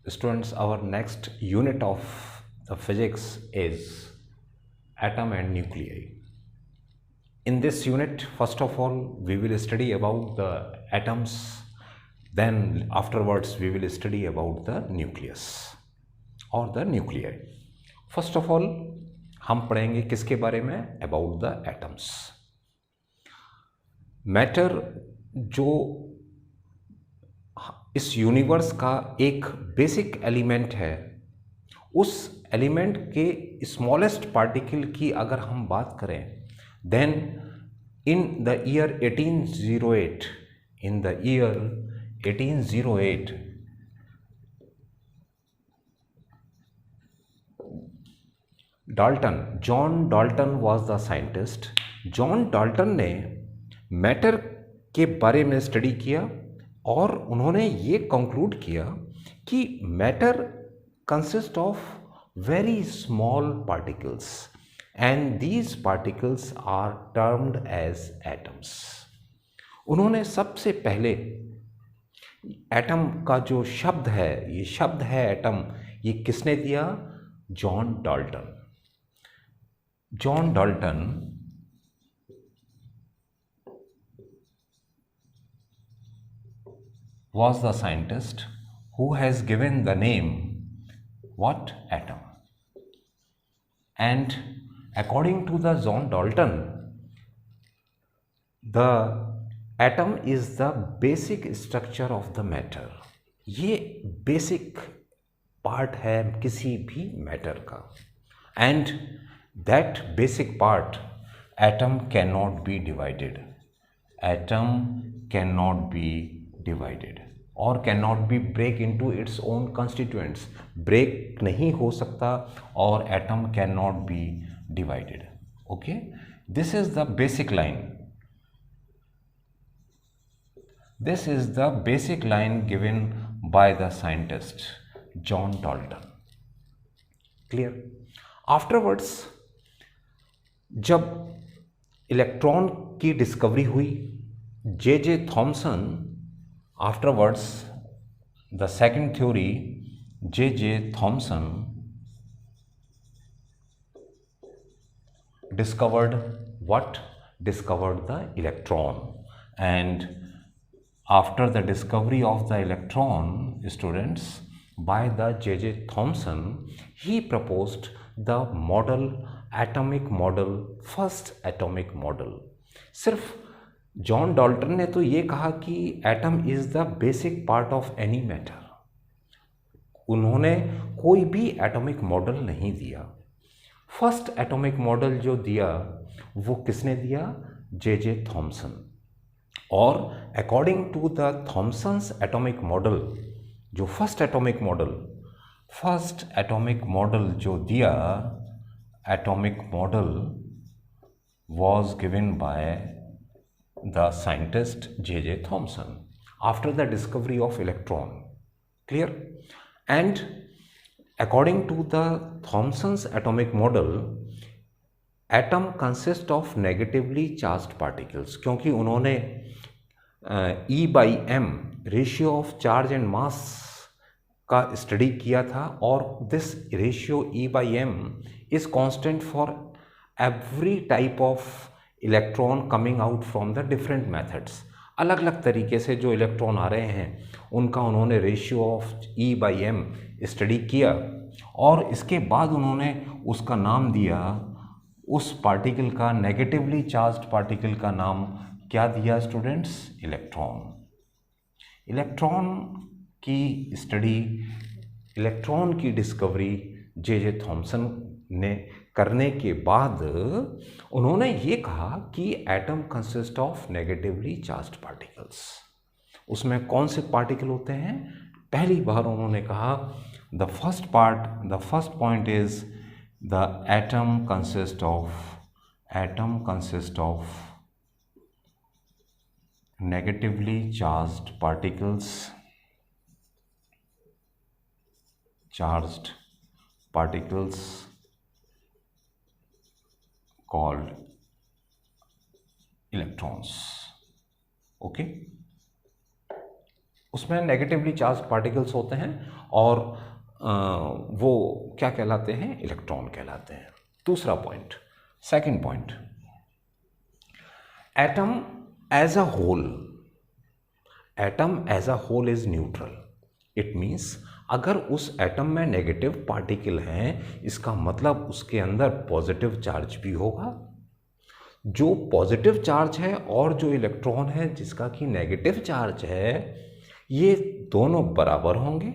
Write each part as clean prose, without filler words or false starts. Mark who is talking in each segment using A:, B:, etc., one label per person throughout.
A: Students, our next unit of the physics is atom and nuclei. In this unit, first of all, we will study about the atoms, then afterwards we will study about the nucleus or the nuclei. First of all, हम पढ़ेंगे किसके बारे में? About the atoms. Matter जो इस universe का एक basic element है, उस एलिमेंट के स्मॉलेस्ट पार्टिकल की अगर हम बात करें, then in the year 1808 John Dalton was the scientist. John Dalton ने मैटर के बारे में स्टडी किया और उन्होंने ये कंक्लूड किया कि matter consist of very small particles and these particles are termed as atoms. उन्होंने सबसे पहले एटम का जो शब्द है, ये शब्द है एटम, ये किसने दिया? John Dalton. John Dalton was the scientist who has given the name what? Atom. And according to the John Dalton, the atom is the basic structure of the matter. ये basic part है किसी भी matter का, and that basic part atom cannot be divided. Atom cannot be divided or cannot be break into its own constituents. break नहीं हो सकता और atom cannot be divided. Okay, this is the basic line. This is the basic line given by the scientist John Dalton. Clear? Afterwards, जब electron की discovery हुई, J Thomson, afterwards the second theory, J Thomson discovered what? Discovered the electron. And after the discovery of the electron, students, by the J Thomson, he proposed the model, atomic model, first atomic model. सिर्फ John Dalton ने तो ये कहा कि atom is the basic part of any matter. उन्होंने कोई भी atomic model नहीं दिया. फर्स्ट एटॉमिक मॉडल जो दिया वो किसने दिया? J Thomson. और according to the Thomson's atomic model, जो फर्स्ट एटॉमिक मॉडल जो दिया, atomic model was given by the scientist J Thomson after the discovery of electron. Clear? And according to the Thomson's atomic model, atom consists of negatively charged particles. क्योंकि उन्होंने E/m ratio of charge and mass का study किया था, और this ratio E/m is constant for every type of electron coming out from the different methods. अलग अलग तरीके से जो इलेक्ट्रॉन आ रहे हैं उनका उन्होंने रेशियो ऑफ E/m स्टडी किया, और इसके बाद उन्होंने उसका नाम दिया, उस पार्टिकल का, नेगेटिवली चार्ज्ड पार्टिकल का नाम क्या दिया स्टूडेंट्स? इलेक्ट्रॉन. इलेक्ट्रॉन की स्टडी, इलेक्ट्रॉन की डिस्कवरी जे थॉमसन ने करने के बाद उन्होंने ये कहा कि atom consist of negatively charged particles. उसमें कौन से पार्टिकल होते हैं? पहली बार उन्होंने कहा the first point is the atom consist of negatively charged particles called electrons. Okay, उसमें नेगेटिवली चार्ज पार्टिकल्स होते हैं और वो क्या कहलाते हैं, इलेक्ट्रॉन कहलाते हैं। दूसरा point, second point, atom as a whole is neutral. It means अगर उस एटम में नेगेटिव पार्टिकल हैं, इसका मतलब उसके अंदर पॉजिटिव चार्ज भी होगा। जो पॉजिटिव चार्ज है और जो इलेक्ट्रॉन है जिसका कि नेगेटिव चार्ज है, ये दोनों बराबर होंगे।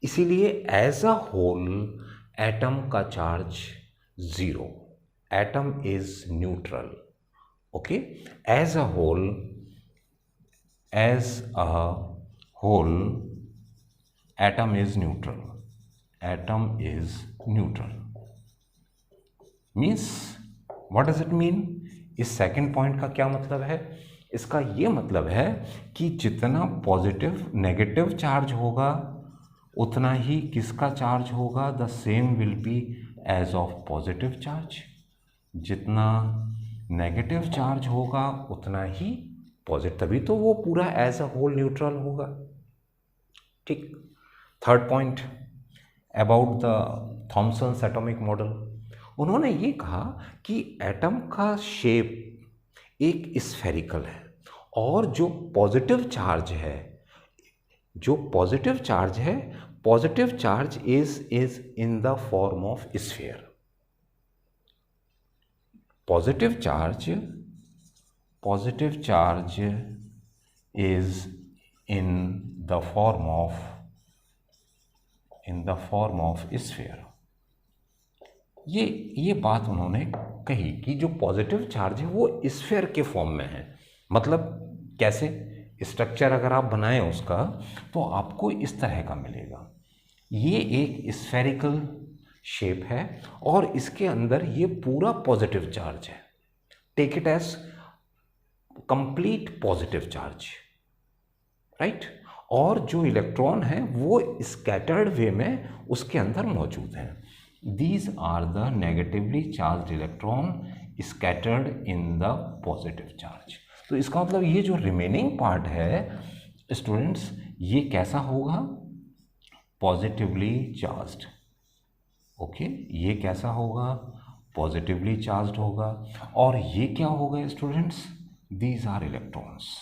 A: इसीलिए एज अ होल एटम का charge 0, atom is neutral. Okay, as a whole atom is neutral, means what does it mean? इस सेकंड पॉइंट का क्या मतलब है? इसका ये मतलब है कि जितना पॉजिटिव नेगेटिव चार्ज होगा उतना ही किसका चार्ज होगा, the same will be as of positive charge. जितना नेगेटिव चार्ज होगा उतना ही पॉजिटिव, तभी तो वो पूरा एज अ होल न्यूट्रल होगा। ठीक। Third point about the Thomson's atomic model, उन्होंने ये कहा कि एटम का शेप एक स्फेरिकल है और जो पॉजिटिव चार्ज है, positive charge is in the form of sphere. Positive charge is in the form of sphere. ये बात उन्होंने कही कि जो पॉजिटिव चार्ज है वो स्फीयर के फॉर्म में है। मतलब कैसे? स्ट्रक्चर अगर आप बनाएं उसका तो आपको इस तरह का मिलेगा। ये एक स्फेरिकल शेप है और इसके अंदर ये पूरा पॉजिटिव चार्ज है। Take it as complete positive charge, right. और जो इलेक्ट्रॉन है वो स्कैटर्ड वे में उसके अंदर मौजूद हैं। These are the negatively charged electron scattered in the positive charge। तो इसका मतलब ये जो रिमेनिंग पार्ट है स्टूडेंट्स, ये कैसा होगा? Positively charged. ओके, ये कैसा होगा? पॉजिटिवली चार्ज्ड होगा। और ये क्या होगा स्टूडेंट्स? These are electrons।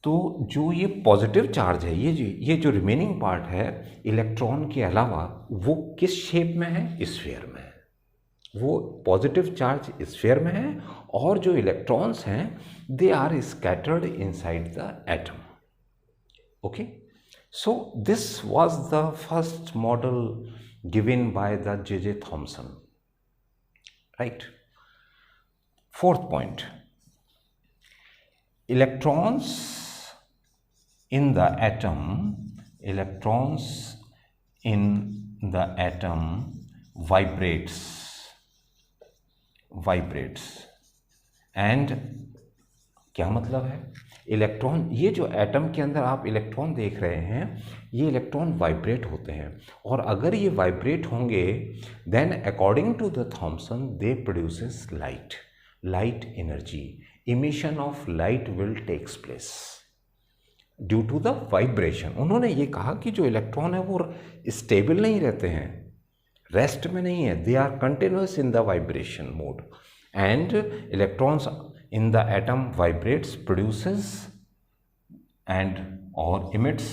A: तो जो ये पॉजिटिव चार्ज है, ये जो रिमेनिंग पार्ट है इलेक्ट्रॉन के अलावा, वो किस शेप में है? स्फीयर में है। वो पॉजिटिव चार्ज स्फीयर में है और जो इलेक्ट्रॉन्स हैं they are scattered inside the atom. Okay, so this was the first model given by the J.J. Thomson, right. Fourth point, electrons in the atom vibrates and क्या मतलब है? Electron, ये जो एटम के अंदर आप इलेक्ट्रॉन देख रहे हैं, ये इलेक्ट्रॉन वाइब्रेट होते हैं और अगर ये वाइब्रेट होंगे then according to the Thomson they produces light energy. Emission of light will takes place due to the vibration. उन्होंने ये कहा कि जो इलेक्ट्रॉन है वो स्टेबल नहीं रहते हैं, रेस्ट में नहीं है, they are continuous in the vibration mode and electrons in the atom vibrates, produces and और emits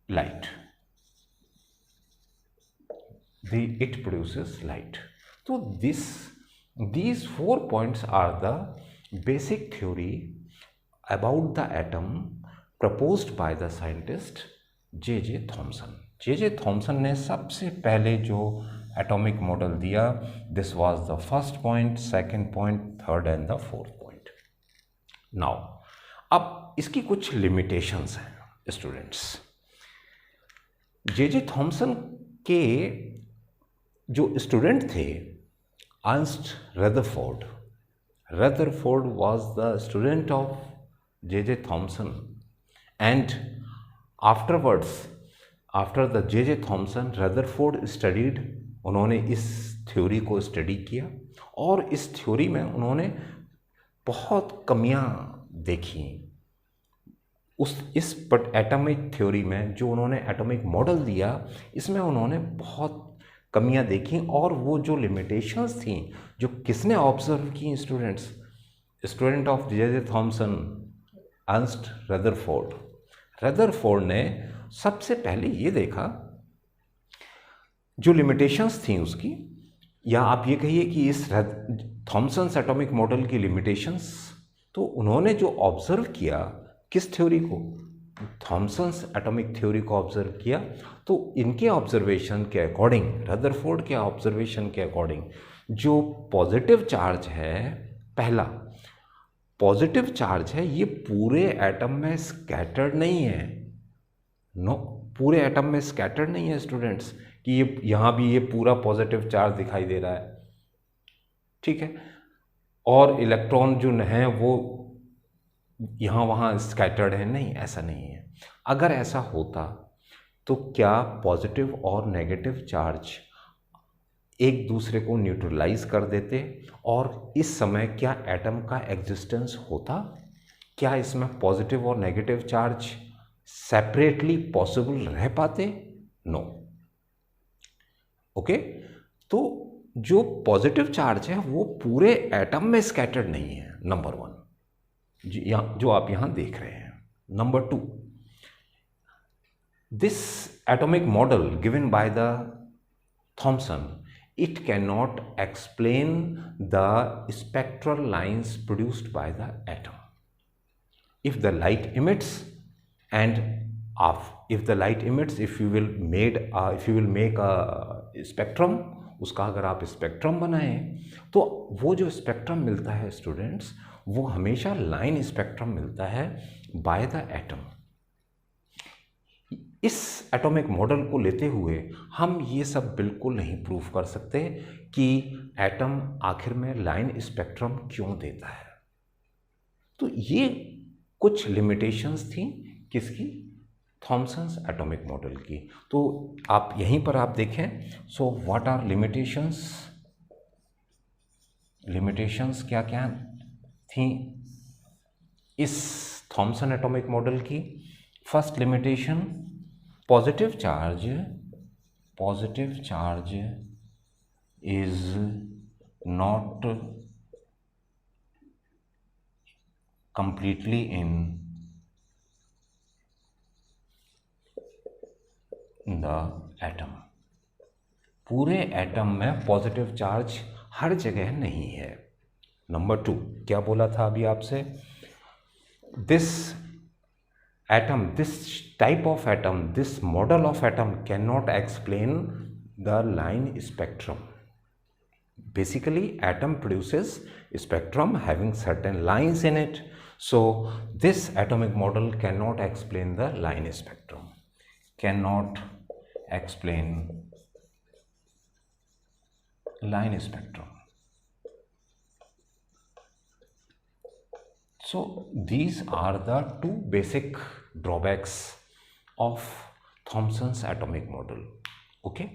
A: light. It produces light। तो these 4 points are the basic theory about the atom proposed by the scientist J.J. Thomson. J.J. Thomson ने सबसे पहले जो atomic model दिया, this was the first point, second point, third and the fourth point. Now अब इसकी कुछ limitations हैं students. J.J. Thompson के जो स्टूडेंट थे Ernest Rutherford was the student of J.J. Thomson and afterwards after the J.J. Thomson Rutherford studied, उन्होंने इस theory को स्टडी किया और इस थ्योरी में उन्होंने बहुत कमियां देखी इस एटॉमिक थ्योरी में। जो उन्होंने एटॉमिक मॉडल दिया, इसमें उन्होंने बहुत कमियां देखी, और वो जो लिमिटेशंस थी जो किसने ऑब्जर्व की, student of J Thomson, Ernst Rutherford ने सबसे पहले ये देखा जो लिमिटेशंस थी उसकी, या आप ये कहिए कि इस थॉमसन्स एटॉमिक मॉडल की लिमिटेशंस। तो उन्होंने जो ऑब्जर्व किया, किस थ्योरी को, थॉमसन्स एटॉमिक थ्योरी को ऑब्जर्व किया। तो इनके ऑब्जर्वेशन के अकॉर्डिंग, रदरफोर्ड के ऑब्जर्वेशन के अकॉर्डिंग, जो पॉजिटिव चार्ज है, पहला पॉजिटिव चार्ज है, ये पूरे एटम में स्कैटर्ड नहीं है। नो, पूरे एटम में स्कैटर्ड नहीं है स्टूडेंट्स, कि ये यहाँ भी ये पूरा पॉजिटिव चार्ज दिखाई दे रहा है, ठीक है, और इलेक्ट्रॉन जो है वो यहाँ वहाँ स्कैटर्ड है, नहीं, ऐसा नहीं है। अगर ऐसा होता तो क्या पॉजिटिव और नेगेटिव चार्ज एक दूसरे को न्यूट्रलाइज कर देते, और इस समय क्या एटम का एग्जिस्टेंस होता? क्या इसमें पॉजिटिव और नेगेटिव चार्ज सेपरेटली पॉसिबल रह पाते? नो। ओके, तो जो पॉजिटिव चार्ज है वो पूरे एटम में स्कैटर्ड नहीं है, नंबर 1, जो आप यहां देख रहे हैं। Number 2, this atomic model given by the Thomson, it cannot explain the spectral lines produced by the atom. If the light emits, if you will make a spectrum, उसका अगर आप स्पेक्ट्रम बनाएं तो वो जो स्पेक्ट्रम मिलता है स्टूडेंट्स, वो हमेशा लाइन स्पेक्ट्रम मिलता है बाय द एटम। इस एटॉमिक मॉडल को लेते हुए हम ये सब बिल्कुल नहीं प्रूव कर सकते कि एटम आखिर में लाइन स्पेक्ट्रम क्यों देता है। तो ये कुछ लिमिटेशंस थी किसकी, थॉमसन्स एटॉमिक मॉडल की। तो आप यहीं पर आप देखें, so what are limitations, limitations क्या क्या थी इस थॉमसन एटॉमिक मॉडल की। First limitation, positive charge is not completely in the atom। पूरे एटम में पॉजिटिव चार्ज हर जगह नहीं है। नंबर 2, क्या बोला था अभी आपसे, this type of atom, this model of atom cannot explain the line spectrum. Basically, atom produces spectrum having certain lines in it. So, this atomic model cannot explain the line spectrum. Cannot explain line spectrum. So, these are the two basic drawbacks of Thomson's atomic model. Okay?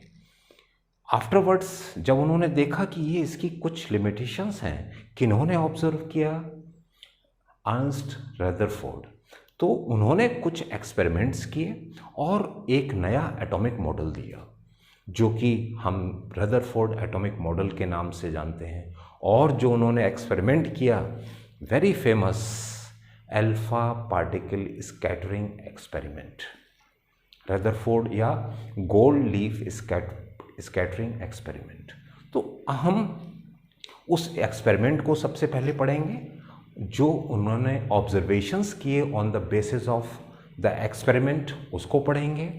A: Afterwards, जब उन्होंने देखा कि ये इसकी कुछ limitations हैं, किन्होंने observe किया, Ernst Rutherford. तो उन्होंने कुछ एक्सपेरिमेंट्स किए और एक नया एटॉमिक मॉडल दिया, जो कि हम रदरफोर्ड एटॉमिक मॉडल के नाम से जानते हैं। और जो उन्होंने एक्सपेरिमेंट किया, very famous alpha particle scattering experiment, Rutherford या गोल्ड लीफ स्कैटरिंग एक्सपेरिमेंट। तो हम उस एक्सपेरिमेंट को सबसे पहले पढ़ेंगे, जो उन्होंने ऑब्जर्वेशंस किए on the basis of the experiment, उसको पढ़ेंगे।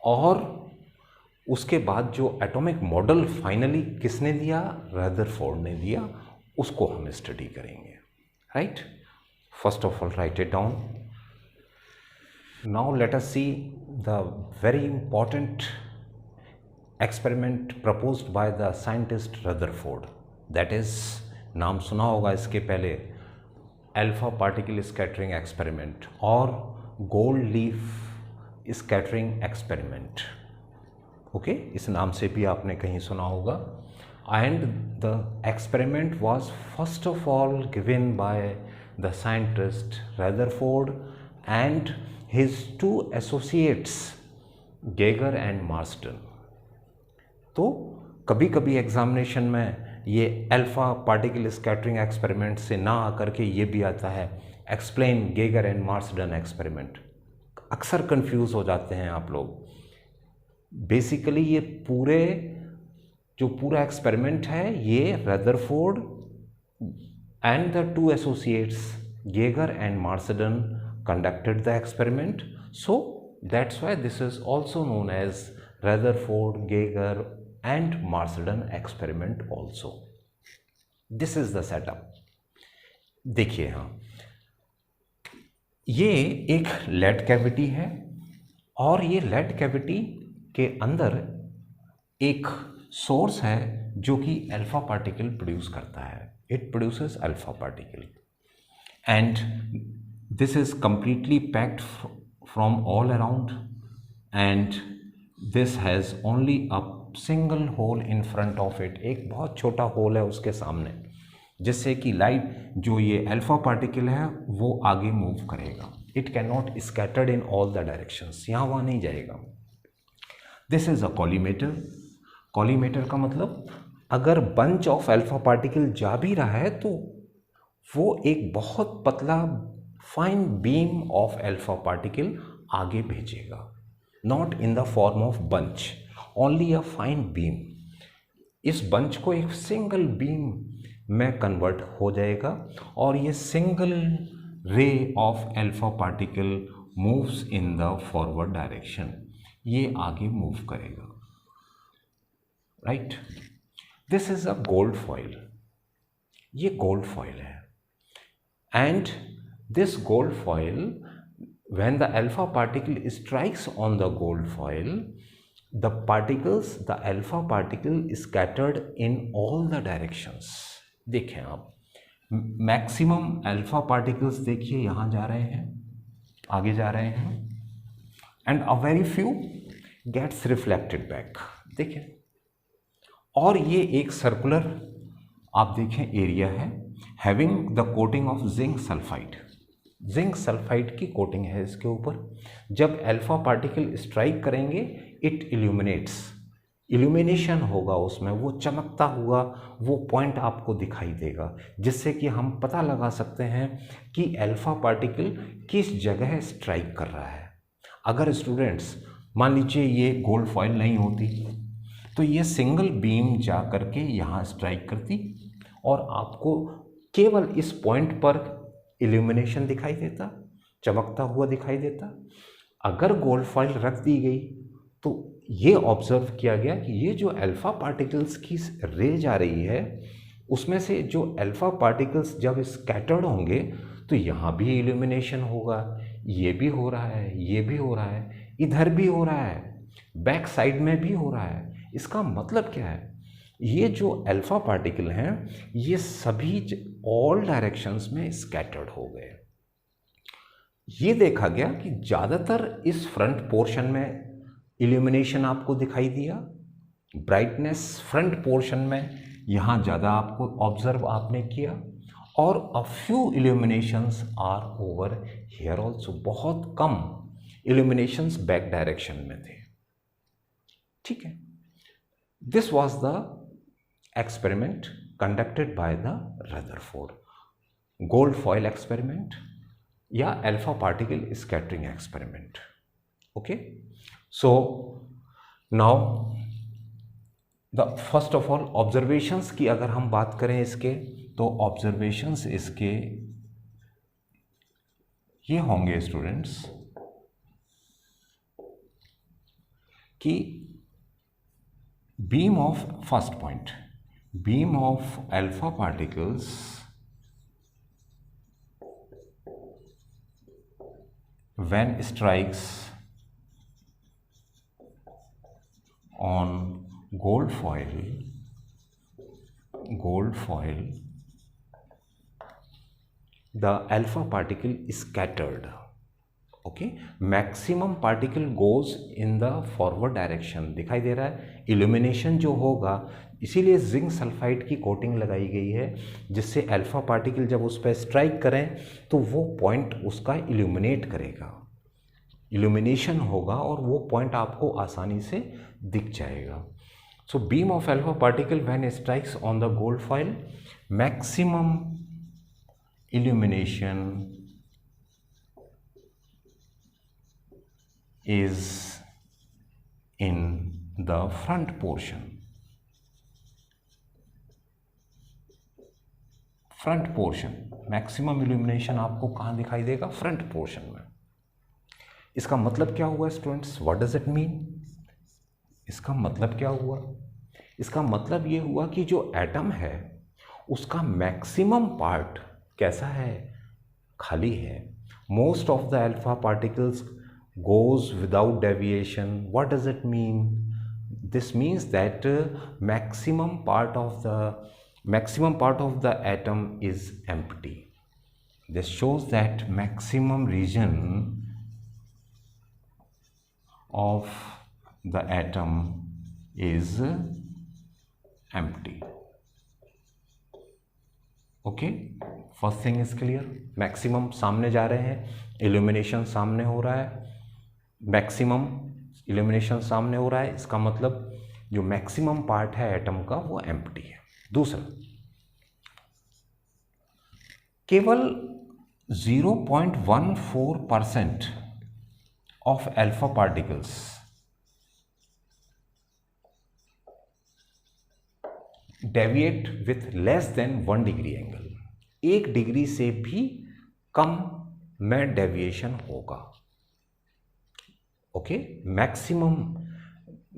A: और उसके बाद जो एटॉमिक मॉडल फाइनली किसने दिया, रदरफोर्ड ने दिया, उसको हम स्टडी करेंगे। Right? First of all, write it down. Now let us see the very important experiment proposed by the scientist Rutherford. That is, नाम सुना होगा इसके पहले, अल्फा पार्टिकल स्कैटरिंग एक्सपेरिमेंट और gold leaf scattering experiment. Okay, इस नाम से भी आपने कहीं सुना होगा। and the experiment was first of all given by the scientist Rutherford and his two associates Geiger and Marsden. तो कभी कभी एग्जामिनेशन में ये अल्फा पार्टिकल स्कैटरिंग एक्सपेरिमेंट से ना आकर के ये भी आता है explain Geiger and Marsden experiment. अक्सर कंफ्यूज हो जाते हैं आप लोग। बेसिकली ये पूरा एक्सपेरिमेंट है ये Rutherford and the two associates Geiger and Marsden conducted the experiment, so that's why this is also known as Rutherford, Geiger and Marsden experiment also. This is the setup. देखिए हाँ, ये एक lead cavity है और ये lead cavity के अंदर एक सोर्स है जो कि अल्फा पार्टिकल प्रोड्यूस करता है। It produces alpha particle and this is completely packed from all around and this has only a single hole in front of it। एक बहुत छोटा होल है उसके सामने जिससे कि लाइट जो ये अल्फा पार्टिकल है वो आगे मूव करेगा। It can not scattered in all the directions, यहाँ वहाँ नहीं जाएगा। This is a collimator. Collimator का मतलब अगर बंच ऑफ अल्फा पार्टिकल जा भी रहा है तो वो एक बहुत पतला fine beam of alpha particle आगे भेजेगा, not in the form of bunch, only a fine beam. इस बंच को एक सिंगल बीम में कन्वर्ट हो जाएगा और ये single ray of alpha particle moves in the forward direction, ये आगे मूव करेगा, right. This is a gold foil. ये गोल्ड फॉइल है and this gold foil, when the alpha particle strikes on the gold foil, the alpha particle is scattered in all the directions। देखें आप maximum alpha particles देखिए यहाँ जा रहे हैं, आगे जा रहे हैं and a very few gets reflected back. देखें और ये एक सर्कुलर आप देखें एरिया है having the coating of zinc sulphide. Zinc sulphide की कोटिंग है इसके ऊपर। जब अल्फा पार्टिकल स्ट्राइक करेंगे इट इल्यूमिनेट्स, इल्यूमिनेशन होगा उसमें, वो चमकता हुआ वो पॉइंट आपको दिखाई देगा जिससे कि हम पता लगा सकते हैं कि अल्फा पार्टिकल किस जगह स्ट्राइक कर रहा है। अगर स्टूडेंट्स मान लीजिए ये गोल्ड फॉइल नहीं होती तो ये सिंगल बीम जा करके यहाँ स्ट्राइक करती और आपको केवल इस पॉइंट पर इल्यूमिनेशन दिखाई देता, चमकता हुआ दिखाई देता। अगर गोल्ड फॉइल रख दी गई तो ये ऑब्जर्व किया गया कि ये जो अल्फा पार्टिकल्स की रे जा रही है उसमें से जो अल्फा पार्टिकल्स जब स्कैटर्ड होंगे तो यहाँ भी इल्यूमिनेशन होगा, ये भी हो रहा है, ये भी हो रहा है, इधर भी हो रहा है, बैक साइड में भी हो रहा है। इसका मतलब क्या है, ये जो अल्फा पार्टिकल हैं ये सभी ऑल डायरेक्शंस में स्कैटर्ड हो गए। ये देखा गया कि ज़्यादातर इस फ्रंट पोर्शन में इल्यूमिनेशन आपको दिखाई दिया, ब्राइटनेस फ्रंट पोर्शन में यहाँ ज़्यादा आपको ऑब्जर्व आपने किया और a few illuminations are over here also, बहुत कम इल्यूमिनेशंस बैक डायरेक्शन में थे। ठीक है, this was the experiment conducted by the Rutherford, gold foil experiment या alpha particle scattering experiment। okay, so now the first of all observations की अगर हम बात करें इसके तो observations इसके ये होंगे स्टूडेंट्स कि beam of first point, beam of alpha particles when strikes on gold foil, the alpha particle is scattered। Okay, maximum particle goes in the forward direction, दिखाई दे रहा है। इल्यूमिनेशन जो होगा इसीलिए जिंक सल्फाइड की कोटिंग लगाई गई है, जिससे अल्फा पार्टिकल जब उस पर स्ट्राइक करें तो वो पॉइंट उसका इल्यूमिनेट करेगा, इल्यूमिनेशन होगा और वो पॉइंट आपको आसानी से दिख जाएगा। So beam of alpha particle when strikes on the gold foil, maximum illumination is in the front portion. Front portion, maximum illumination आपको कहाँ दिखाई देगा? फ्रंट पोर्शन में। इसका मतलब क्या हुआ students? What does it mean? इसका मतलब क्या हुआ? इसका मतलब ये हुआ कि जो एटम है उसका मैक्सिमम पार्ट कैसा है? खाली है। Most of the alpha particles goes without deviation. What does it mean? This means that maximum part of the atom is empty. This shows that maximum region of the atom is empty. Okay, first thing is clear. Maximum सामने जा रहे हैं, illumination सामने हो रहा है, maximum illumination सामने हो रहा है, इसका मतलब जो मैक्सिमम पार्ट है एटम का वो एम्प्टी है। दूसरा, केवल 0.14% of alpha particles deviate with less than 1 degree angle. 1 degree से भी कम में डेविएशन होगा। ओके, मैक्सिमम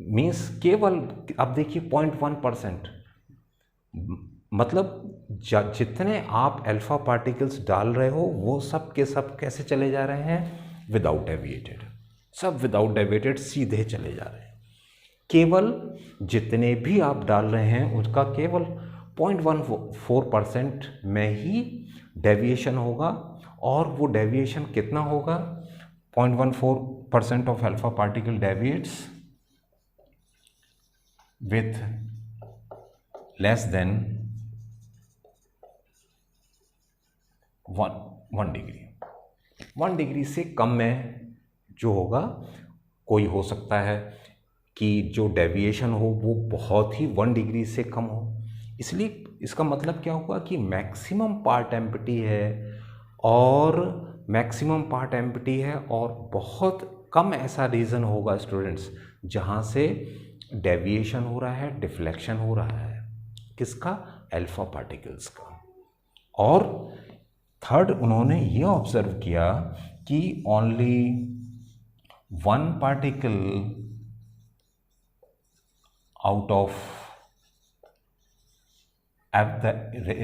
A: मीन्स केवल, अब देखिए 0.1%, मतलब जितने आप अल्फा पार्टिकल्स डाल रहे हो वो सब के सब कैसे चले जा रहे हैं? विदाउट डेविएटेड, सब विदाउट डेविएटेड सीधे चले जा रहे हैं। केवल जितने भी आप डाल रहे हैं उसका केवल 0.14% में ही डेविएशन होगा, और वो डेविएशन कितना होगा? 0.14% of alpha particle deviates with less than 1 degree. 1 degree से कम में जो होगा, कोई हो सकता है कि जो डेविएशन हो वो बहुत ही 1 डिग्री से कम हो। इसलिए इसका मतलब क्या हुआ कि मैक्सिमम पार्ट एम्प्टी है, और मैक्सिमम पार्ट एम्प्टी है और बहुत कम ऐसा रीजन होगा स्टूडेंट्स जहाँ से डेविएशन हो रहा है, डिफ्लेक्शन हो रहा है। किसका? अल्फा पार्टिकल्स का। और थर्ड, उन्होंने ये ऑब्जर्व किया कि only 1 particle out of the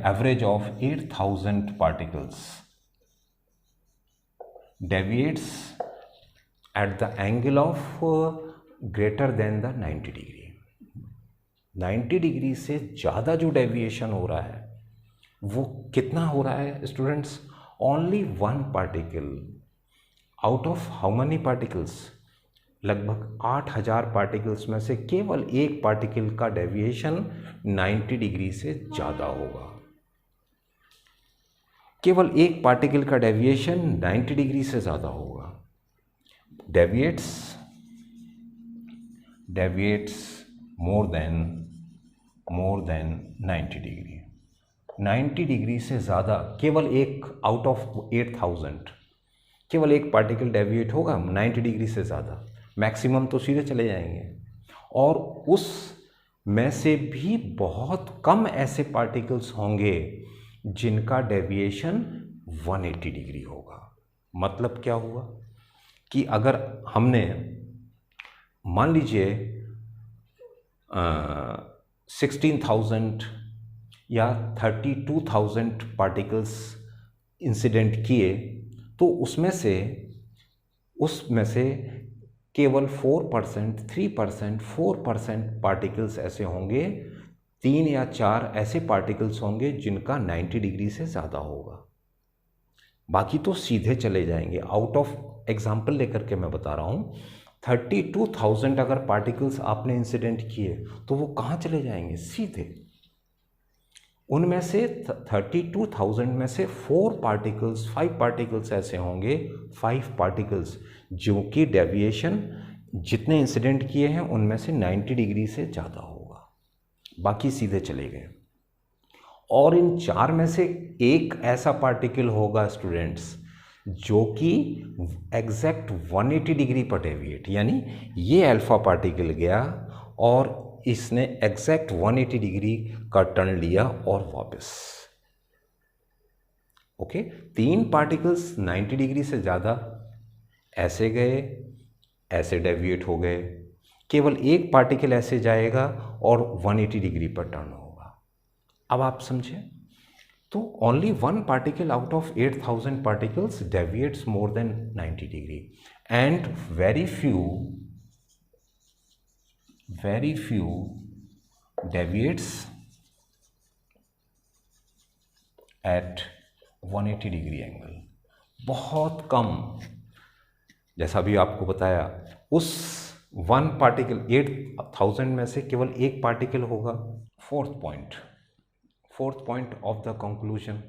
A: average of 8,000 particles deviates at the angle of greater than the 90 degree। 90 degree से ज़्यादा जो डेविएशन हो रहा है वो कितना हो रहा है students? Only 1 particle out of how many particles? लगभग 8000 पार्टिकल्स में से केवल 1 पार्टिकल का डेविएशन 90 डिग्री से ज़्यादा होगा। केवल 1 पार्टिकल का डेविएशन 90 डिग्री से ज़्यादा होगा। Deviates more than 90 degree. 90 degree से ज़्यादा केवल एक आउट ऑफ 8000 केवल 1 पार्टिकल डेविएट होगा 90 डिग्री से ज़्यादा। मैक्सिमम तो सीधे चले जाएंगे, और उस में से भी बहुत कम ऐसे पार्टिकल्स होंगे जिनका डेविएशन 180 डिग्री होगा। मतलब क्या हुआ कि अगर हमने मान लीजिए 16,000 या 32,000 पार्टिकल्स इंसिडेंट किए, तो उसमें से केवल 4%, 3%, 4% पार्टिकल्स ऐसे होंगे, 3 या 4 ऐसे पार्टिकल्स होंगे जिनका 90 डिग्री से ज़्यादा होगा। बाकी तो सीधे चले जाएंगे। आउट ऑफ एग्जाम्पल लेकर के मैं बता रहा हूँ, 32,000 अगर पार्टिकल्स आपने इंसिडेंट किए तो वो कहाँ चले जाएंगे? सीधे उनमें से 32,000 में से 5 पार्टिकल्स ऐसे होंगे, 5 पार्टिकल्स जो कि डेविएशन जितने इंसिडेंट किए हैं उनमें से 90 डिग्री से ज़्यादा होगा, बाकी सीधे चले गए। और इन 4 में से एक ऐसा पार्टिकल होगा स्टूडेंट्स जो कि एग्जैक्ट 180 डिग्री पर डेविएट, यानी ये अल्फा पार्टिकल गया और इसने एग्जैक्ट 180 डिग्री का टर्न लिया और वापस। ओके, 3 पार्टिकल्स 90 डिग्री से ज़्यादा ऐसे गए, ऐसे डेविएट हो गए, केवल एक पार्टिकल ऐसे जाएगा और 180 डिग्री पर टर्न होगा। अब आप समझे, तो only 1 particle out of 8,000 particles deviates more than 90 degree and very few deviates at 180 degree angle. बहुत कम, जैसा भी आपको बताया, उस 1 पार्टिकल 8,000 में से केवल एक पार्टिकल होगा। Fourth point of the conclusion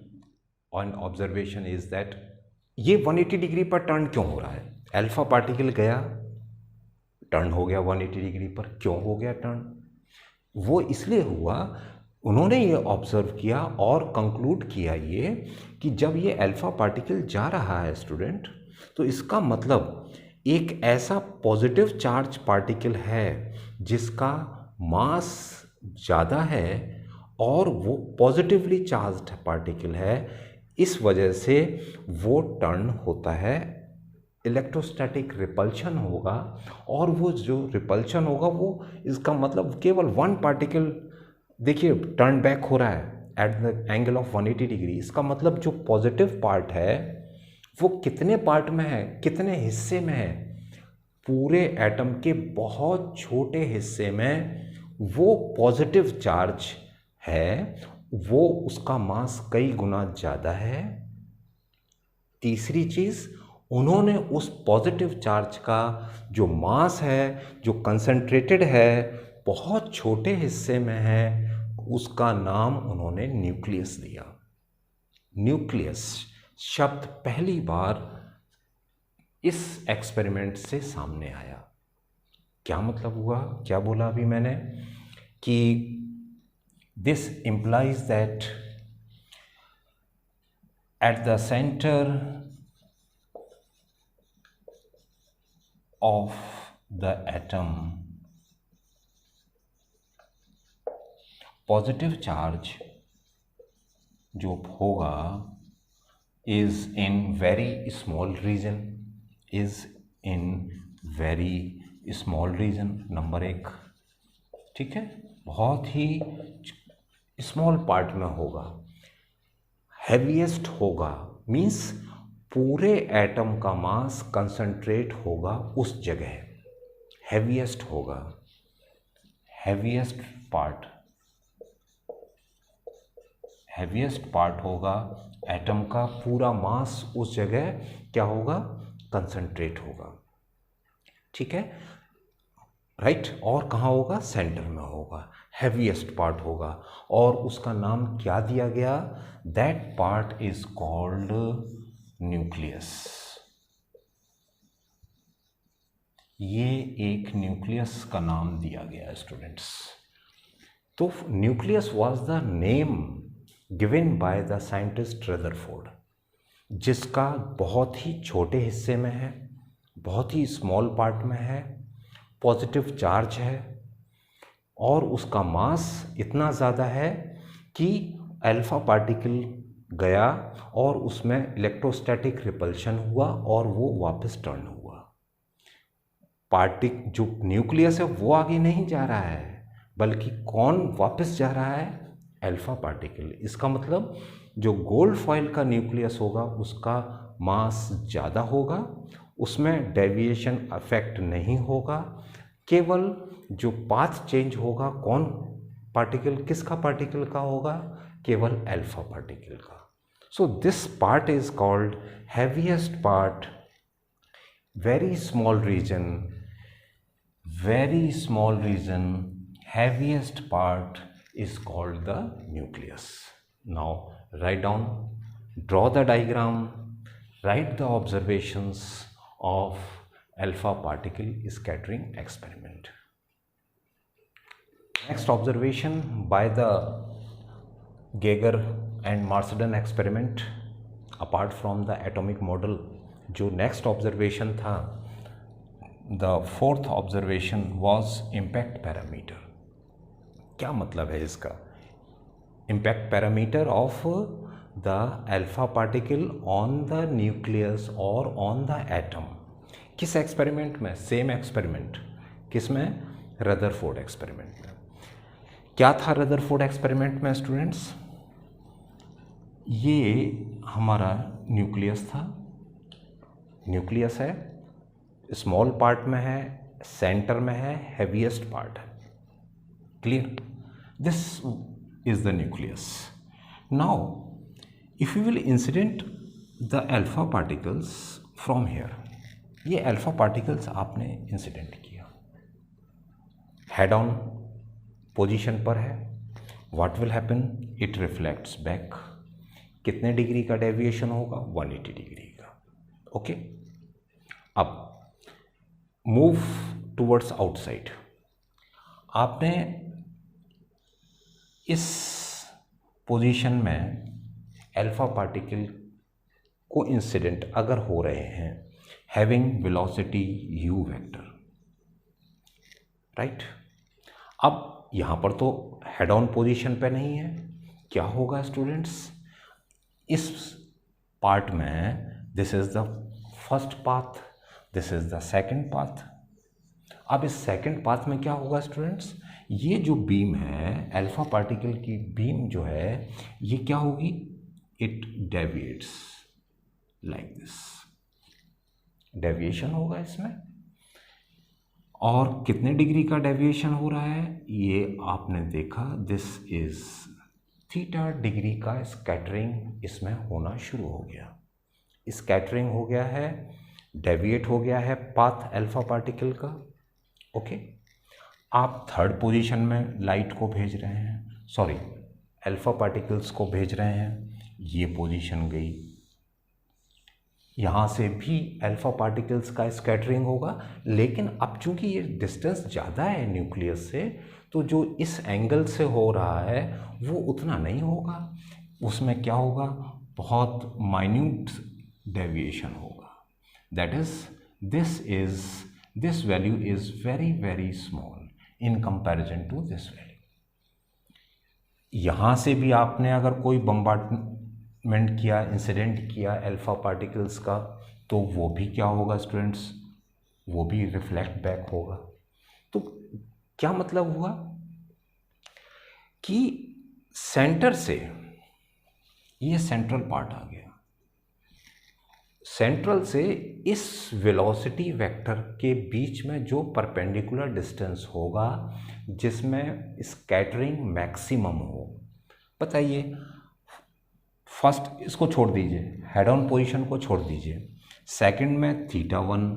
A: on observation is that ये 180 डिग्री पर टर्न क्यों हो रहा है? अल्फा पार्टिकल गया, टर्न हो गया 180 डिग्री पर। क्यों हो गया टर्न? वो इसलिए हुआ, उन्होंने ये ऑब्जर्व किया और कंक्लूड किया ये कि जब ये अल्फा पार्टिकल जा रहा है स्टूडेंट, तो इसका मतलब एक ऐसा पॉजिटिव चार्ज पार्टिकल है जिसका मास ज़्यादा है और वो पॉजिटिवली चार्ज्ड पार्टिकल है, इस वजह से वो टर्न होता है, इलेक्ट्रोस्टैटिक रिपल्शन होगा। और वो जो रिपल्शन होगा वो इसका मतलब केवल 1 पार्टिकल, देखिए टर्न बैक हो रहा है at the angle of 180 degree. इसका मतलब जो पॉजिटिव पार्ट है वो कितने पार्ट में है, कितने हिस्से में है? पूरे एटम के बहुत छोटे हिस्से में वो पॉजिटिव चार्ज है, वो उसका मास कई गुना ज़्यादा है। तीसरी चीज़, उन्होंने उस पॉजिटिव चार्ज का जो मास है, जो कंसंट्रेटेड है, बहुत छोटे हिस्से में है, उसका नाम उन्होंने न्यूक्लियस दिया। न्यूक्लियस शब्द पहली बार इस एक्सपेरिमेंट से सामने आया। क्या मतलब हुआ? क्या बोला अभी मैंने कि this implies that at the center of the atom positive charge जो होगा is in very small region, number 1, ठीक है, बहुत ही स्मॉल पार्ट में होगा। हैवीएस्ट होगा मीन्स पूरे एटम का मास कंसंट्रेट होगा उस जगह, हैवीएस्ट होगा, हैवीएस्ट पार्ट होगा एटम का, पूरा मास उस जगह क्या होगा? कंसंट्रेट होगा, ठीक है, राइट। और कहाँ होगा? सेंटर में होगा, हैवीएस्ट पार्ट होगा, और उसका नाम क्या दिया गया? That part is called nucleus. ये एक न्यूक्लियस का नाम दिया गया स्टूडेंट्स। तो nucleus was the name given by the scientist Rutherford, जिसका बहुत ही छोटे हिस्से में है, बहुत ही स्मॉल पार्ट में है, पॉजिटिव चार्ज है, और उसका मास इतना ज़्यादा है कि अल्फा पार्टिकल गया और उसमें इलेक्ट्रोस्टैटिक रिपल्शन हुआ और वो वापस टर्न हुआ। जो न्यूक्लियस है वो आगे नहीं जा रहा है, बल्कि कौन वापस जा रहा है? Alpha particle. इसका मतलब जो गोल्ड फॉइल का न्यूक्लियस होगा उसका मास ज़्यादा होगा, उसमें डेविएशन अफेक्ट नहीं होगा, केवल जो पाथ चेंज होगा कौन पार्टिकल, किसका पार्टिकल का होगा? केवल अल्फा पार्टिकल का। So this part is called heaviest part, very small region, very small region, heaviest part is called the nucleus. Now write down, draw the diagram, write the observations of alpha particle scattering experiment. Next observation by the Geiger and Marsden experiment, apart from the atomic model, जो next observation था, the fourth observation was impact parameter. क्या मतलब है इसका? Impact parameter of the alpha particle on the nucleus or on the atom. किस experiment में? Same experiment. किस में? रदरफोर्ड एक्सपेरिमेंट में. क्या था रदरफोर्ड एक्सपेरिमेंट में स्टूडेंट्स? ये हमारा न्यूक्लियस था. न्यूक्लियस है, स्मॉल पार्ट में है, सेंटर में है, हैवीएस्ट पार्ट है. Clear? This is the nucleus. Now if you will incident the alpha particles from here, ये अल्फा पार्टिकल्स आपने इंसिडेंट किया, हेड ऑन पोजीशन पर है. What will happen? It reflects back. कितने डिग्री का डेविएशन होगा? 180 degree का. ओके. अब मूव टूवर्ड्स आउटसाइड. आपने इस पोजीशन में अल्फा पार्टिकल को इंसिडेंट अगर हो रहे हैं having velocity u vector, right. अब यहाँ पर तो हेड ऑन पोजीशन पे नहीं है. क्या होगा स्टूडेंट्स? इस पार्ट में this is the first path, this is the second path. अब इस सेकंड पाथ में क्या होगा स्टूडेंट्स? ये जो बीम है, अल्फा पार्टिकल की बीम जो है, ये क्या होगी? It deviates like this. Deviation होगा इसमें. और कितने डिग्री का डेविएशन हो रहा है? ये आपने देखा, दिस इज थीटा डिग्री का स्कैटरिंग इसमें होना शुरू हो गया. स्कैटरिंग हो गया है, डेविएट हो गया है पाथ अल्फा पार्टिकल का. ओके. आप थर्ड पोजीशन में लाइट को भेज रहे हैं, सॉरी अल्फा पार्टिकल्स को भेज रहे हैं. ये पोजीशन गई. यहाँ से भी अल्फा पार्टिकल्स का स्कैटरिंग होगा, लेकिन अब चूंकि ये डिस्टेंस ज़्यादा है न्यूक्लियस से, तो जो इस एंगल से हो रहा है वो उतना नहीं होगा. उसमें क्या होगा? बहुत माइन्यूट डेविएशन होगा. That is this value is very very small in comparison to this value. यहाँ से भी आपने अगर कोई बम्बार्डमेंट किया, इंसिडेंट किया अल्फा पार्टिकल्स का, तो वो भी क्या होगा स्टूडेंट्स? वो भी रिफ्लेक्ट बैक होगा. तो क्या मतलब हुआ कि सेंटर से, ये सेंट्रल पार्ट आ गया, सेंट्रल से इस वेलोसिटी वेक्टर के बीच में जो परपेंडिकुलर डिस्टेंस होगा जिसमें स्कैटरिंग मैक्सिमम हो. बताइए, फर्स्ट इसको छोड़ दीजिए, हेड ऑन पोजीशन को छोड़ दीजिए. सेकंड में θ1,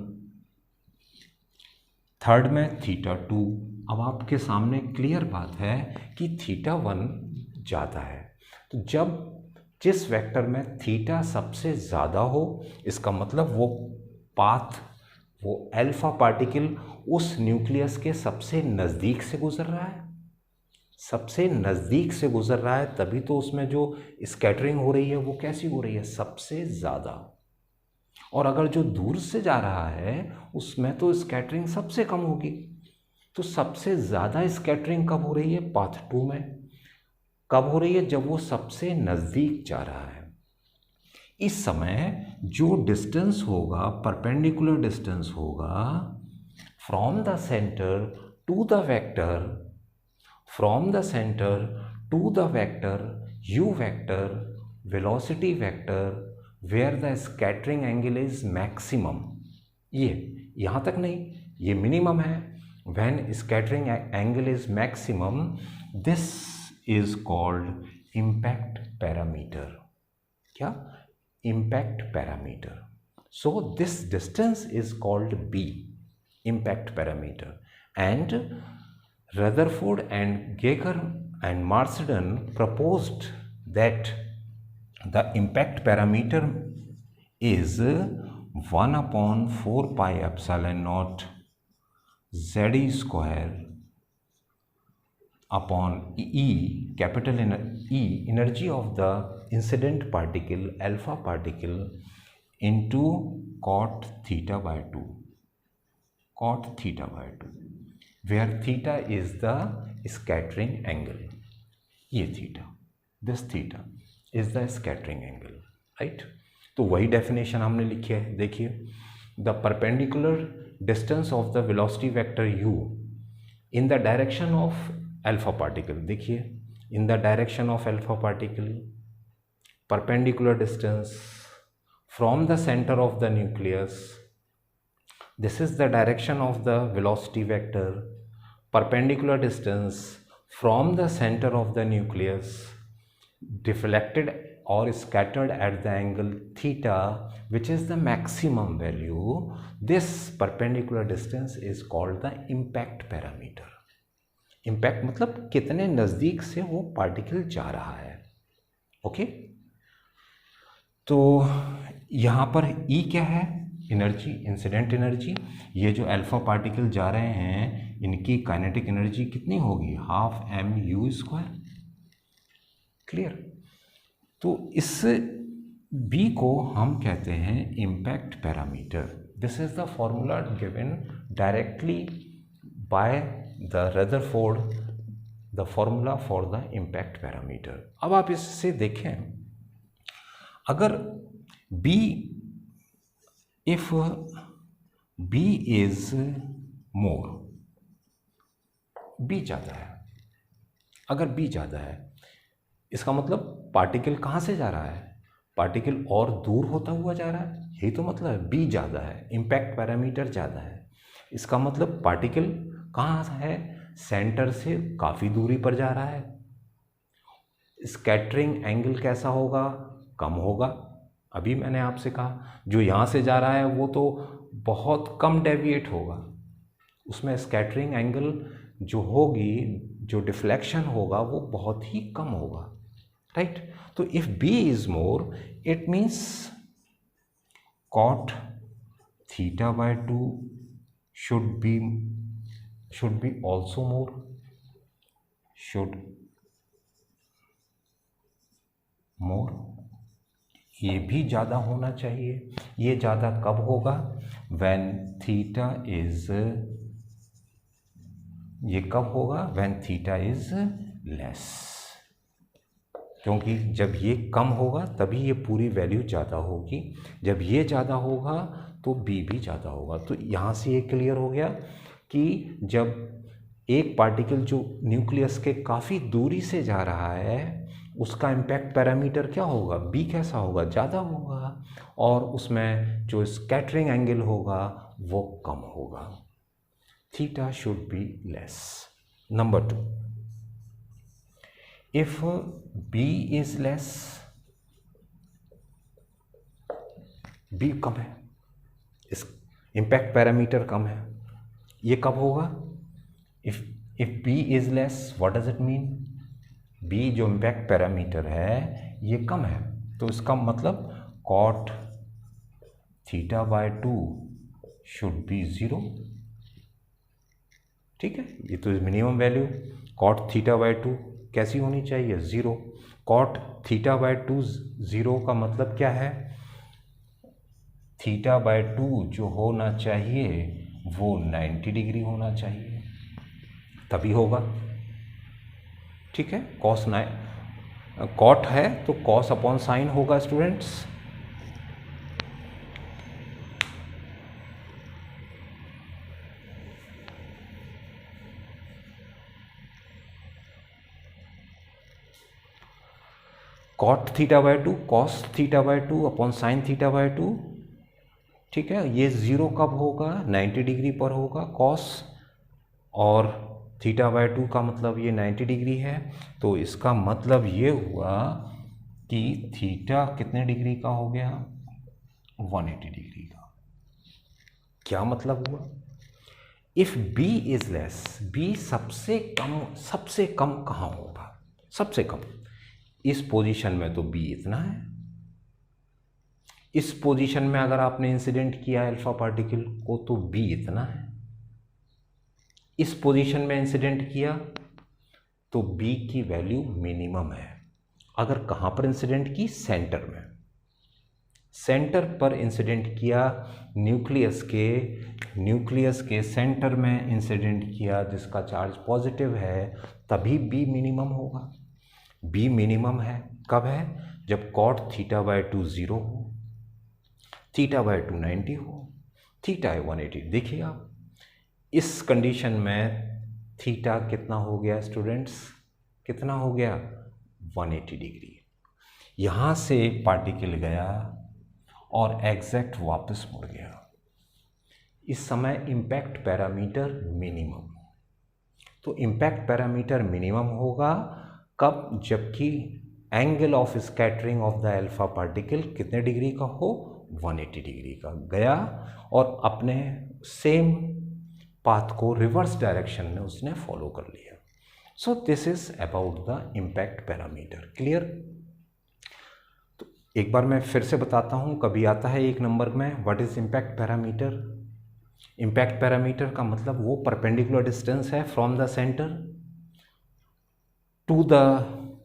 A: थर्ड में θ2. अब आपके सामने क्लियर बात है कि θ1 ज़्यादा है. तो जब जिस वेक्टर में थीटा सबसे ज़्यादा हो, इसका मतलब वो पाथ, वो अल्फा पार्टिकल उस न्यूक्लियस के सबसे नज़दीक से गुजर रहा है. सबसे नज़दीक से गुजर रहा है, तभी तो उसमें जो स्कैटरिंग हो रही है वो कैसी हो रही है? सबसे ज़्यादा. और अगर जो दूर से जा रहा है उसमें तो स्कैटरिंग सबसे कम होगी. तो सबसे ज़्यादा स्कैटरिंग कब हो रही है? पाथ 2 में. कब हो रही है? जब वो सबसे नज़दीक जा रहा है. इस समय जो डिस्टेंस होगा, परपेंडिकुलर डिस्टेंस होगा from the centre to the vector, from the centre to the vector u vector, velocity vector, where the scattering angle is maximum. ये यहाँ तक नहीं, ये मिनिमम है. When scattering angle is maximum, this is called impact parameter. क्या? Impact parameter. So this distance is called b, impact parameter, and Rutherford and Geiger and Marsden proposed that the impact parameter is 1/4 pi epsilon naught Z square upon E, capital E, energy of the incident particle, alpha particle, into cot theta by 2, where theta is the scattering angle. ये theta, this theta is the scattering angle, right. तो वही definition हमने लिखी है, देखिए, the perpendicular distance of the velocity vector u in the direction of alpha particle, देखिए, in the direction of alpha particle, perpendicular distance from the centre of the nucleus, this is the direction of the velocity vector, perpendicular distance from the center of the nucleus, deflected or scattered at the angle theta, which is the maximum value. This perpendicular distance is called the impact parameter. Impact मतलब कितने नज़दीक से वो particle जा रहा है, okay. तो यहाँ पर E क्या है? Energy, incident energy. ये जो अल्फा पार्टिकल जा रहे हैं इनकी काइनेटिक एनर्जी कितनी होगी? 12 mu², क्लियर। तो इस B को हम कहते हैं impact parameter. This is the formula given directly by the Rutherford, the formula for the impact parameter. अब आप इससे देखें, अगर B, if B is more, B ज़्यादा है, अगर B ज़्यादा है इसका मतलब पार्टिकल कहाँ से जा रहा है? पार्टिकल और दूर होता हुआ जा रहा है, यही तो मतलब है। B ज़्यादा है, इम्पैक्ट पैरामीटर ज़्यादा है, इसका मतलब पार्टिकल कहाँ है? सेंटर से काफ़ी दूरी पर जा रहा है। स्कैटरिंग एंगल कैसा होगा? कम होगा। अभी मैंने आपसे कहा जो यहाँ से जा रहा है वो तो बहुत कम डेविएट होगा, उसमें स्कैटरिंग एंगल जो होगी, जो डिफ्लेक्शन होगा वो बहुत ही कम होगा, राइट। तो if B is more, it means cot theta by 2 should be also more, ये भी ज़्यादा होना चाहिए। ये ज़्यादा कब होगा? when theta is, ये कब होगा? when theta is less, क्योंकि जब ये कम होगा तभी ये पूरी वैल्यू ज़्यादा होगी, जब ये ज़्यादा होगा तो B भी ज़्यादा होगा। तो यहाँ से ये क्लियर हो गया कि जब एक पार्टिकल जो न्यूक्लियस के काफ़ी दूरी से जा रहा है उसका इम्पैक्ट पैरामीटर क्या होगा? B कैसा होगा? ज़्यादा होगा, और उसमें जो स्कैटरिंग एंगल होगा वो कम होगा। Theta should be less. Number 2, if B is less, B कम है, इस इम्पैक्ट पैरामीटर कम है, ये कब होगा? If B is less, what does it mean? B जो इम्पैक्ट पैरामीटर है ये कम है, तो इसका मतलब cot theta by 2 should be 0, ठीक है। ये तो minimum value cot theta by 2 कैसी होनी चाहिए? 0। cot थीटा बाय 2 0 का मतलब क्या है? थीटा बाय 2 जो होना चाहिए वो 90 डिग्री होना चाहिए, तभी होगा, ठीक है। cot है तो cos अपॉन साइन होगा students. cot theta by 2 cos theta by 2 upon sine theta by 2, ठीक है। ये 0 कब होगा? 90 डिग्री पर होगा cos, और थीटा बाय 2 का मतलब ये 90 डिग्री है, तो इसका मतलब ये हुआ कि थीटा कितने डिग्री का हो गया? 180 डिग्री का। क्या मतलब हुआ? If b is less, b सबसे कम कहाँ होगा? सबसे कम इस पोजीशन में तो बी इतना है। इस पोजीशन में अगर आपने इंसिडेंट किया अल्फा पार्टिकल को तो बी इतना है। इस पोजीशन में इंसिडेंट किया तो बी की वैल्यू मिनिमम है। अगर कहाँ पर इंसिडेंट की? सेंटर में। सेंटर पर इंसिडेंट किया, न्यूक्लियस के सेंटर में इंसिडेंट किया जिसका चार्ज पॉजिटिव है, तभी बी मिनिमम होगा। बी मिनिमम है कब है? जब कॉट θ/2 0 हो, θ/2 90 हो, थीटा है 180। देखिए आप इस कंडीशन में थीटा कितना हो गया स्टूडेंट्स? कितना हो गया? 180 डिग्री। यहाँ से पार्टिकल गया और एग्जैक्ट वापस मुड़ गया। इस समय इम्पैक्ट पैरामीटर मिनिमम। तो इम्पैक्ट पैरामीटर मिनिमम होगा कब? जबकि angle of scattering of the alpha particle कितने डिग्री का हो? 180 डिग्री का। गया और अपने सेम पाथ को रिवर्स डायरेक्शन में उसने फॉलो कर लिया। So this is about the impact parameter. Clear? तो एक बार मैं फिर से बताता हूँ, कभी आता है एक नंबर में what is impact parameter. Impact parameter का मतलब वो परपेंडिकुलर डिस्टेंस है from the centre to the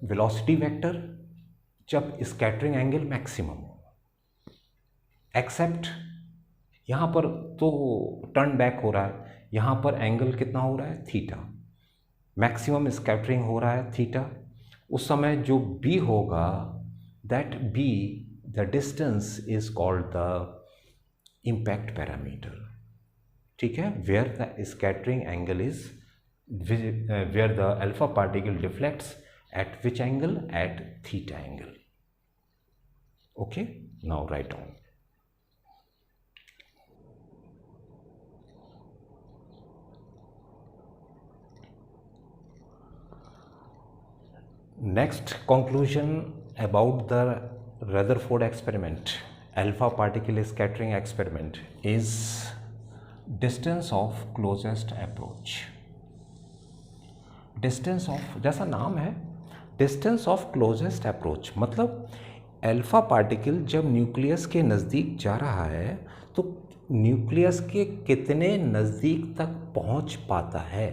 A: velocity vector जब स्कैटरिंग एंगल मैक्सिमम हो। एक्सेप्ट यहाँ पर तो टर्न बैक हो रहा है, यहाँ पर एंगल कितना हो रहा है? थीटा। मैक्सिमम स्कैटरिंग हो रहा है थीटा। उस समय जो बी होगा, that b the distance is called the impact parameter. ठीक है? Where the scattering angle is where the alpha particle deflects at which angle? At theta angle. Okay, now write down. Next conclusion about the Rutherford experiment, alpha particle scattering experiment, is distance of closest approach. Distance of, जैसा नाम है distance of closest approach, मतलब alpha particle जब nucleus के नज़दीक जा रहा है तो न्यूक्लियस के कितने नज़दीक तक पहुंच पाता है,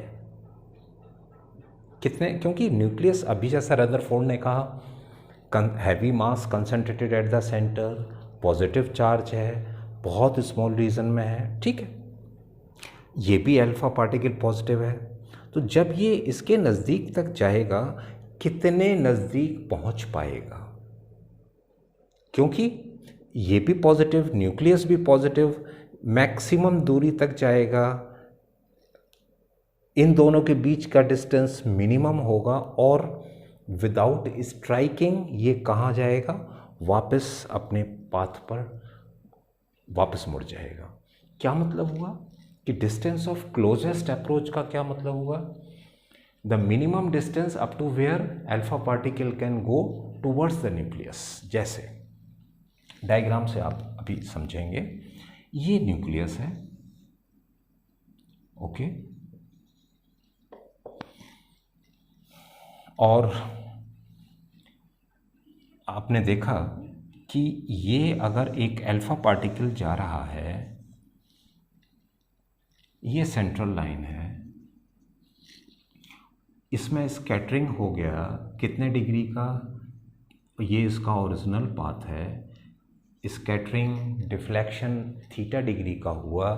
A: कितने, क्योंकि न्यूक्लियस अभी जैसा रदरफोर्ड ने कहा heavy mass concentrated at the centre, positive charge है, बहुत स्मॉल रीजन में है। ठीक है, ये भी अल्फा पार्टिकल पॉजिटिव है। तो जब ये इसके नज़दीक तक जाएगा कितने नज़दीक पहुंच पाएगा, क्योंकि ये भी पॉजिटिव, न्यूक्लियस भी पॉजिटिव, मैक्सिमम दूरी तक जाएगा, इन दोनों के बीच का डिस्टेंस मिनिमम होगा और विदाउट स्ट्राइकिंग ये कहाँ जाएगा? वापस अपने पाथ पर वापस मुड़ जाएगा। क्या मतलब हुआ कि डिस्टेंस ऑफ क्लोजेस्ट अप्रोच का क्या मतलब हुआ? The minimum distance up to where alpha particle can go towards the nucleus. जैसे डायग्राम से आप अभी समझेंगे, ये न्यूक्लियस है, ओके, और आपने देखा कि ये अगर एक अल्फा पार्टिकल जा रहा है, ये सेंट्रल लाइन है, इसमें स्कैटरिंग हो गया कितने डिग्री का? ये इसका ओरिजिनल पाथ है, स्कैटरिंग डिफ्लेक्शन थीटा डिग्री का हुआ।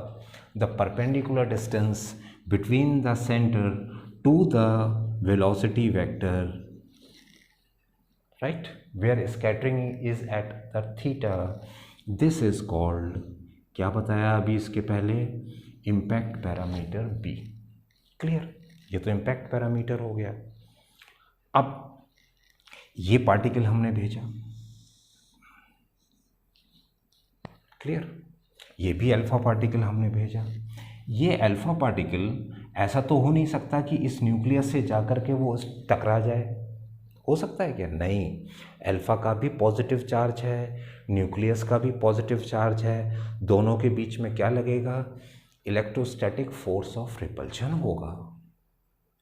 A: The perpendicular distance between the centre to the velocity vector, right, where scattering is at the theta, this is called, क्या बताया अभी इसके पहले? Impact parameter b. क्लियर? ये तो इम्पैक्ट पैरामीटर हो गया। अब ये पार्टिकल हमने भेजा, क्लियर, ये भी अल्फा पार्टिकल हमने भेजा। ये अल्फा पार्टिकल ऐसा तो हो नहीं सकता कि इस न्यूक्लियस से जाकर के वो टकरा जाए, हो सकता है क्या? नहीं, अल्फा का भी पॉजिटिव चार्ज है, न्यूक्लियस का भी पॉजिटिव चार्ज है, दोनों के बीच में क्या लगेगा? इलेक्ट्रोस्टैटिक फोर्स ऑफ रिपल्शन होगा,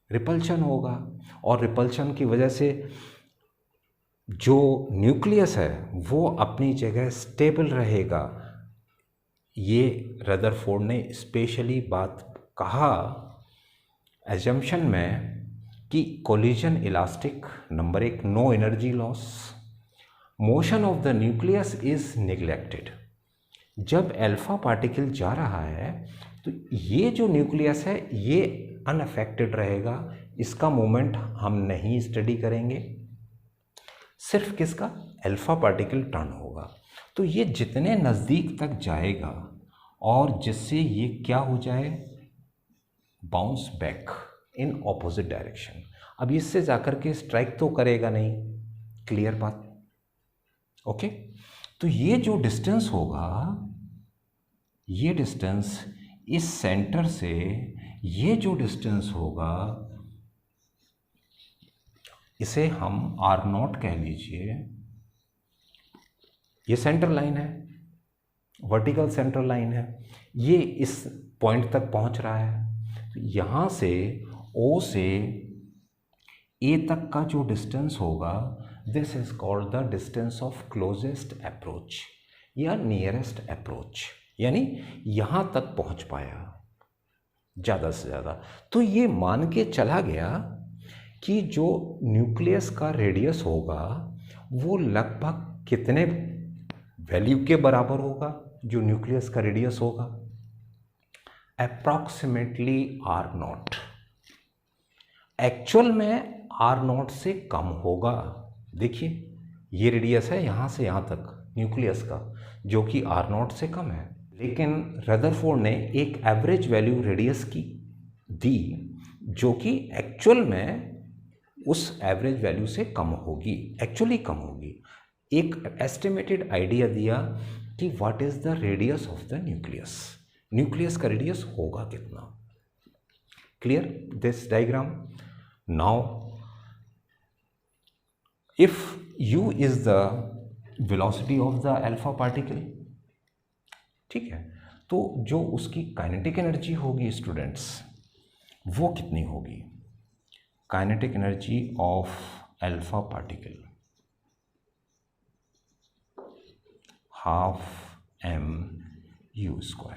A: रिपल्शन होगा। और रिपल्शन की वजह से जो न्यूक्लियस है वो अपनी जगह स्टेबल रहेगा। ये रदरफोर्ड ने स्पेशली बात कहा एजम्पशन में कि collision elastic, number 1 no energy loss, motion of the nucleus is neglected. जब अल्फा पार्टिकल जा रहा है तो ये जो न्यूक्लियस है ये अनअफेक्टेड रहेगा, इसका मूवमेंट हम नहीं स्टडी करेंगे, सिर्फ किसका, अल्फा पार्टिकल टर्न होगा। तो ये जितने नज़दीक तक जाएगा और जिससे ये क्या हो जाए, bounce back in opposite direction. अब इससे जाकर के स्ट्राइक तो करेगा नहीं, क्लियर बात, ओके। तो ये जो डिस्टेंस होगा, ये डिस्टेंस इस सेंटर से, ये जो डिस्टेंस होगा इसे हम R0 कह लीजिए। ये सेंटर लाइन है, वर्टिकल सेंटर लाइन है, ये इस पॉइंट तक पहुंच रहा है। तो यहाँ से O से A तक का जो डिस्टेंस होगा, this is called the distance of closest approach या नियरेस्ट अप्रोच, यानी यहाँ तक पहुँच पाया ज़्यादा से ज़्यादा। तो ये मान के चला गया कि जो न्यूक्लियस का रेडियस होगा वो लगभग कितने वैल्यू के बराबर होगा, जो न्यूक्लियस का रेडियस होगा, अप्रॉक्सीमेटली R0। एक्चुअल में R0 से कम होगा। देखिए ये रेडियस है यहाँ से यहाँ तक न्यूक्लियस का, जो कि R0 से कम है, लेकिन रदरफोर्ड ने एक एवरेज वैल्यू रेडियस की दी जो कि एक्चुअल में उस एवरेज वैल्यू से कम होगी, एक्चुअली कम होगी। एक एस्टिमेटेड आइडिया दिया कि what is the radius of the nucleus, nucleus का रेडियस होगा कितना। Clear this diagram. Now if u is the velocity of the alpha particle, ठीक है, तो जो उसकी काइनेटिक एनर्जी होगी स्टूडेंट्स, वो कितनी होगी, kinetic energy of alpha particle ½ mU²।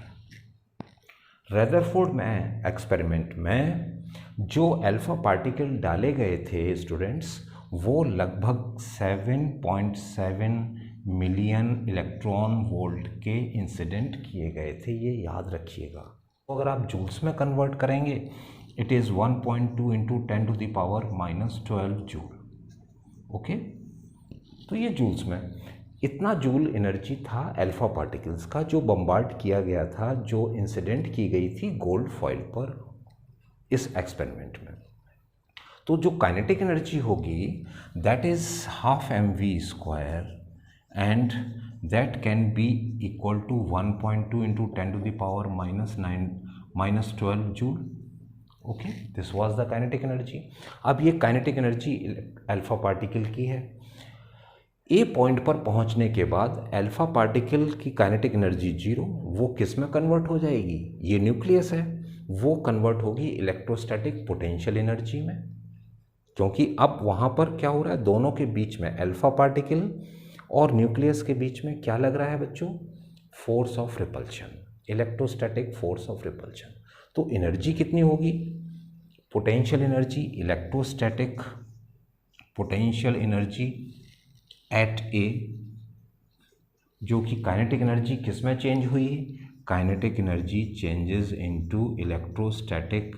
A: Rutherford में एक्सपेरिमेंट में जो अल्फा पार्टिकल डाले गए थे स्टूडेंट्स, वो लगभग 7.7 मिलियन इलेक्ट्रॉन वोल्ट के इंसिडेंट किए गए थे, ये याद रखिएगा। तो अगर आप जूल्स में कन्वर्ट करेंगे, it is 1.2 into 10⁻⁻12 joule, okay. तो ये जूल्स में इतना जूल एनर्जी था अल्फा पार्टिकल्स का, जो बम्बार्ड किया गया था, जो इंसिडेंट की गई थी गोल्ड फॉइल पर इस एक्सपेरिमेंट में। तो जो काइनेटिक एनर्जी होगी that is ½ mv² and that can be equal to 1.2 into 10⁻⁻12 joule, okay. This was the kinetic energy. अब ये काइनेटिक एनर्जी अल्फा पार्टिकल की है। ए पॉइंट पर पहुंचने के बाद अल्फा पार्टिकल की काइनेटिक एनर्जी 0, वो किस में कन्वर्ट हो जाएगी, ये न्यूक्लियस है, वो कन्वर्ट होगी इलेक्ट्रोस्टैटिक पोटेंशियल एनर्जी में, क्योंकि अब वहाँ पर क्या हो रहा है, दोनों के बीच में अल्फा पार्टिकल और न्यूक्लियस के बीच में क्या लग रहा है बच्चों, force of repulsion, electrostatic force of repulsion. तो एनर्जी कितनी होगी, potential energy, electrostatic potential energy at A, जो कि काइनेटिक एनर्जी किस में चेंज हुई, kinetic energy changes into electrostatic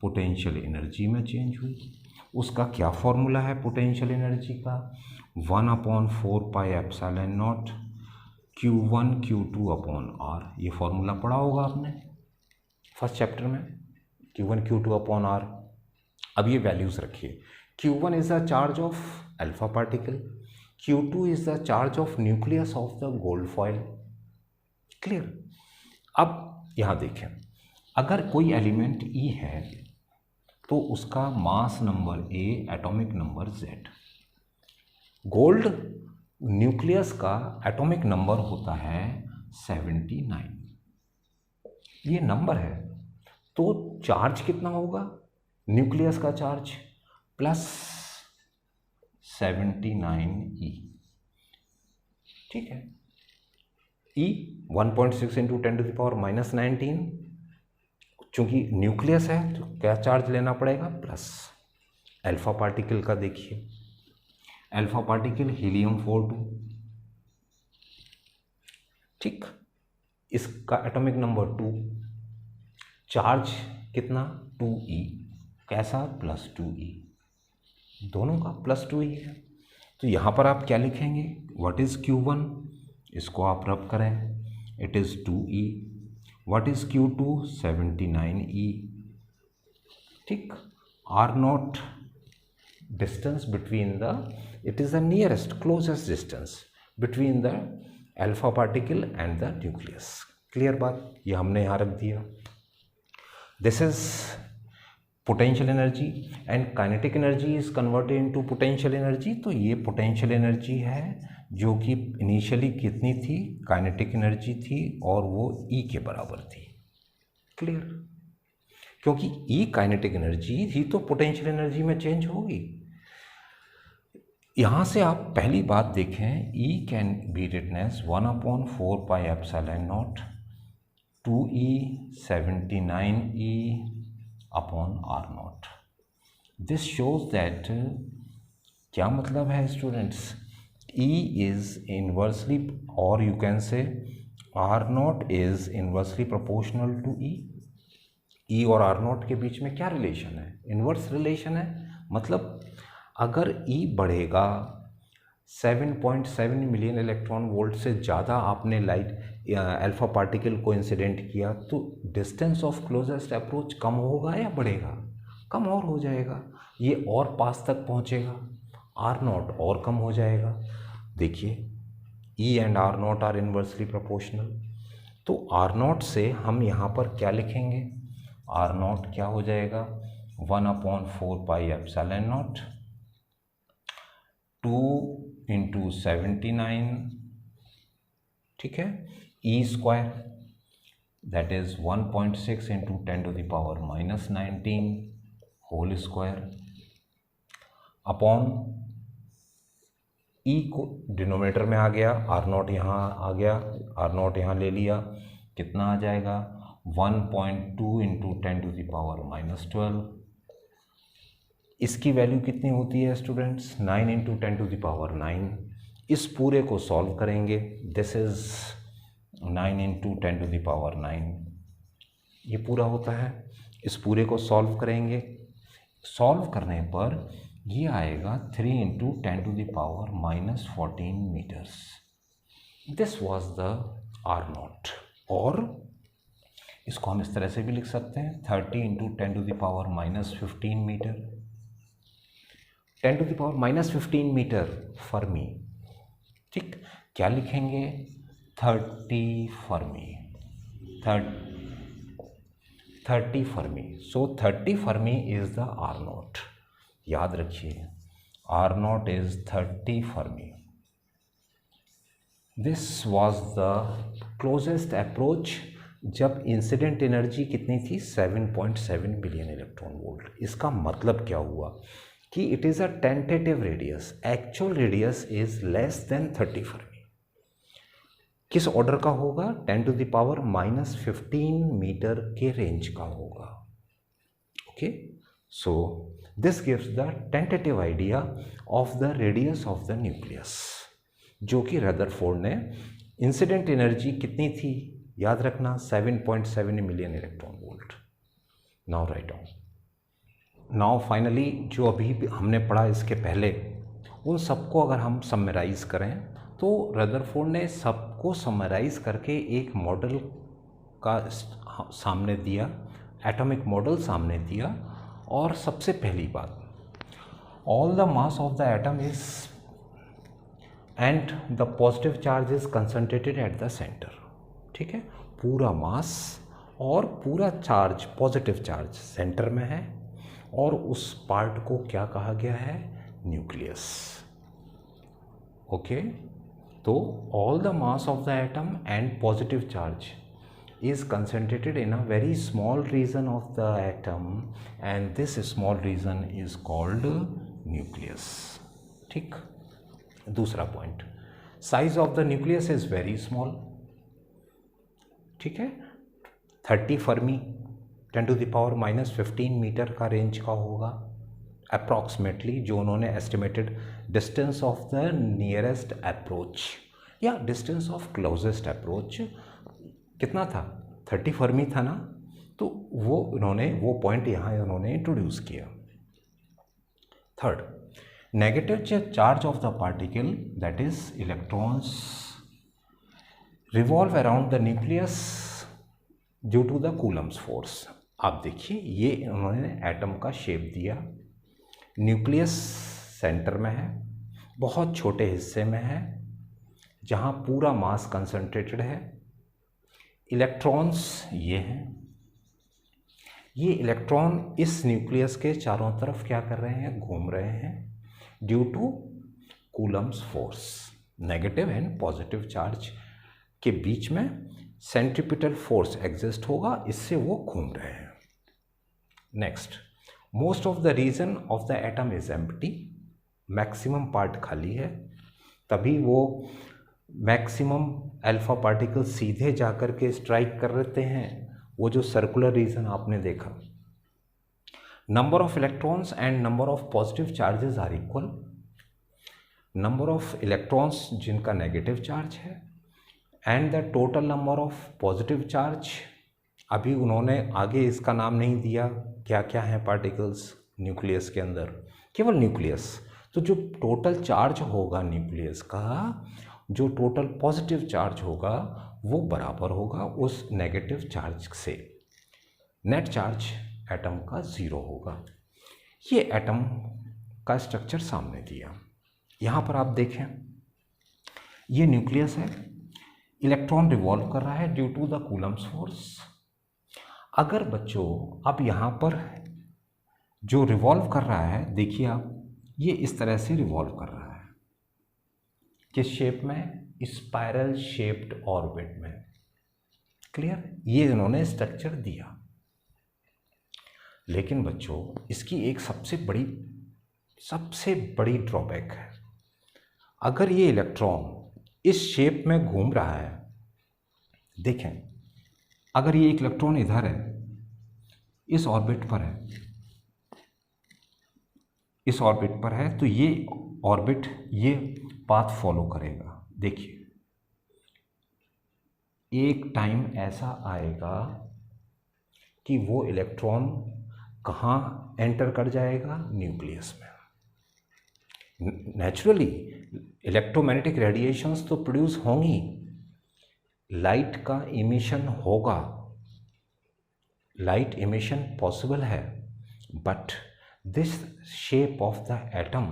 A: potential energy में चेंज हुई। उसका क्या फॉर्मूला है पोटेंशियल एनर्जी का, 1/4πε0 Q1 Q2/R। ये फॉर्मूला पढ़ा होगा आपने फर्स्ट चैप्टर में, Q1 Q2/R। अब ये वैल्यूज़ रखिए, Q1 is the charge of alpha particle, Q2 is the charge of nucleus of the gold foil, clear. अब यहाँ देखें, अगर कोई एलिमेंट E है तो उसका mass number A, atomic number Z। Gold nucleus का एटॉमिक नंबर होता है 79, ये नंबर है, तो चार्ज कितना होगा न्यूक्लियस का चार्ज प्लस 79 ई, ठीक है। ई 1.6 इंटू 10⁻⁻19, चूंकि न्यूक्लियस है तो क्या चार्ज लेना पड़ेगा प्लस। अल्फा पार्टिकल का देखिए, अल्फा पार्टिकल हीलियम-42, ठीक, इसका एटॉमिक नंबर 2, चार्ज कितना 2e, कैसा प्लस 2e, दोनों का प्लस 2e है। तो यहाँ पर आप क्या लिखेंगे, व्हाट इज़ Q1, इसको आप रब करें, it is 2e, what is Q2, 79e, ठीक। R0 distance between the, it is the nearest closest distance between the alpha particle and the nucleus, clear बात, ये हमने यहाँ रख दिया। This is potential energy and kinetic energy is converted into potential energy. तो ये potential energy है जो कि इनिशियली कितनी थी, काइनेटिक एनर्जी थी और वो E के बराबर थी, क्लियर, क्योंकि E काइनेटिक एनर्जी ही तो पोटेंशियल एनर्जी में चेंज होगी। यहाँ से आप पहली बात देखें, E can be written as 1/4πε0 2E 79E upon R0। This shows that, क्या मतलब है स्टूडेंट्स, E इज इनवर्सली, और you can say R0 is inversely proportional to E। E और R0 के बीच में क्या रिलेशन है, इनवर्स रिलेशन है। मतलब अगर E बढ़ेगा 7.7 मिलियन इलेक्ट्रॉन वोल्ट से ज़्यादा आपने लाइट अल्फा पार्टिकल को इंसिडेंट किया, तो डिस्टेंस ऑफ क्लोजेस्ट अप्रोच कम होगा या बढ़ेगा, कम और हो जाएगा, ये और पास तक पहुंचेगा, R0 और कम हो जाएगा। देखिए E and R0 are inversely proportional, तो R0 से हम यहाँ पर क्या लिखेंगे, R0 क्या हो जाएगा 1/4πε0 2 इंटू 79, ठीक है, E square that is 1.6 into 10⁻⁻19 whole square upon E को डिनोमिनेटर में आ गया, R0 यहाँ आ गया, R0 यहाँ ले लिया, कितना आ जाएगा 1.2 इंटू 10⁻⁻12। इसकी वैल्यू कितनी होती है स्टूडेंट्स, 9 इंटू 10⁻9। इस पूरे को सॉल्व करेंगे, दिस इज 9 इंटू 10⁻9, ये पूरा होता है। इस पूरे को सॉल्व करेंगे, सॉल्व करने पर ये आएगा 3 into 10⁻14 metres. This was the R0, और इसको हम इस तरह से भी लिख सकते हैं 30 इंटू 10⁻15 मीटर, 10⁻15 मीटर फर्मी, ठीक। क्या लिखेंगे 30 Fermi, 30 Fermi, so 30 Fermi is the R0, याद रखिए R0 is 30 Fermi. This was the closest approach जब इंसिडेंट एनर्जी कितनी थी 7.7 बिलियन इलेक्ट्रॉन वोल्ट। इसका मतलब क्या हुआ कि it is a tentative radius, actual radius is less than 30 Fermi. किस ऑर्डर का होगा, 10⁻⁻15 मीटर के रेंज का होगा, okay. So this gives the tentative idea of the radius of the nucleus, जो कि रदरफोर्ड ने, इंसिडेंट एनर्जी कितनी थी याद रखना 7.7 million electron volt. Now write down, now finally जो अभी हमने पढ़ा इसके पहले, उन सबको अगर हम समराइज़ करें तो रदरफोर्ड ने सबको समराइज़ करके एक मॉडल का सामने दिया, एटॉमिक मॉडल सामने दिया। और सबसे पहली बात, all the mass of the atom is and the positive charge is concentrated at the centre, ठीक है। पूरा मास और पूरा चार्ज, पॉजिटिव चार्ज सेंटर में है, और उस पार्ट को क्या कहा गया है, न्यूक्लियस, ओके। तो all the mass of the atom and positive charge is concentrated in a very small region of the atom and this small region is called nucleus. ठीक, दूसरा point, size of the nucleus is very small. ठीक है, 30 Fermi 10⁻⁻15 metre का range का होगा approximately, जो उन्होंने estimated distance of the nearest approach या डिस्टेंस ऑफ क्लोजेस्ट अप्रोच कितना था, 30 फर्मी था ना. तो वो उन्होंने वो पॉइंट यहाँ उन्होंने इंट्रोड्यूस किया. Third, negative charge of the particle that is electrons revolve around the nucleus due to the Coulomb's force. आप देखिए ये उन्होंने एटम का शेप दिया, न्यूक्लियस सेंटर में है, बहुत छोटे हिस्से में है जहाँ पूरा मास कंसंट्रेटेड है. इलेक्ट्रॉन्स ये हैं, ये इलेक्ट्रॉन इस न्यूक्लियस के चारों तरफ क्या कर रहे हैं, घूम रहे हैं due to Coulomb's force. Negative and positive charge के बीच में सेंट्रीपिटल फोर्स एग्जिस्ट होगा, इससे वो घूम रहे हैं. Next, most of the region of the atom is empty. Maximum part खाली है, तभी वो मैक्सिमम अल्फा पार्टिकल सीधे जाकर के स्ट्राइक कर लेते हैं, वो जो सर्कुलर रीजन आपने देखा. Number of electrons and number of positive charges are equal. Number of electrons जिनका नेगेटिव चार्ज है and the total number of positive charge, अभी उन्होंने आगे इसका नाम नहीं दिया क्या क्या है पार्टिकल्स न्यूक्लियस के अंदर, केवल न्यूक्लियस. तो जो टोटल चार्ज होगा न्यूक्लियस का, जो टोटल पॉजिटिव चार्ज होगा वो बराबर होगा उस नेगेटिव चार्ज से. नेट चार्ज एटम का 0 होगा. ये एटम का स्ट्रक्चर सामने दिया. यहाँ पर आप देखें ये न्यूक्लियस है, इलेक्ट्रॉन रिवॉल्व कर रहा है due to the Coulomb's force. अगर बच्चों अब यहाँ पर जो रिवॉल्व कर रहा है, देखिए आप, ये इस तरह से रिवॉल्व कर रहा है, किस शेप में, स्पाइरल शेप्ड ऑर्बिट में. क्लियर, ये इन्होंने स्ट्रक्चर दिया. लेकिन बच्चों इसकी एक सबसे बड़ी ड्रॉबैक है. अगर ये इलेक्ट्रॉन इस शेप में घूम रहा है, देखें अगर ये एक इलेक्ट्रॉन इधर है, इस ऑर्बिट पर है, इस ऑर्बिट पर है, तो ये ऑर्बिट ये पाथ फॉलो करेगा. देखिए एक टाइम ऐसा आएगा कि वो इलेक्ट्रॉन कहाँ एंटर कर जाएगा, न्यूक्लियस में. नेचुरली इलेक्ट्रोमैग्नेटिक रेडिएशंस तो प्रोड्यूस होंगी, लाइट का इमिशन होगा, लाइट इमिशन पॉसिबल है, but this shape of the atom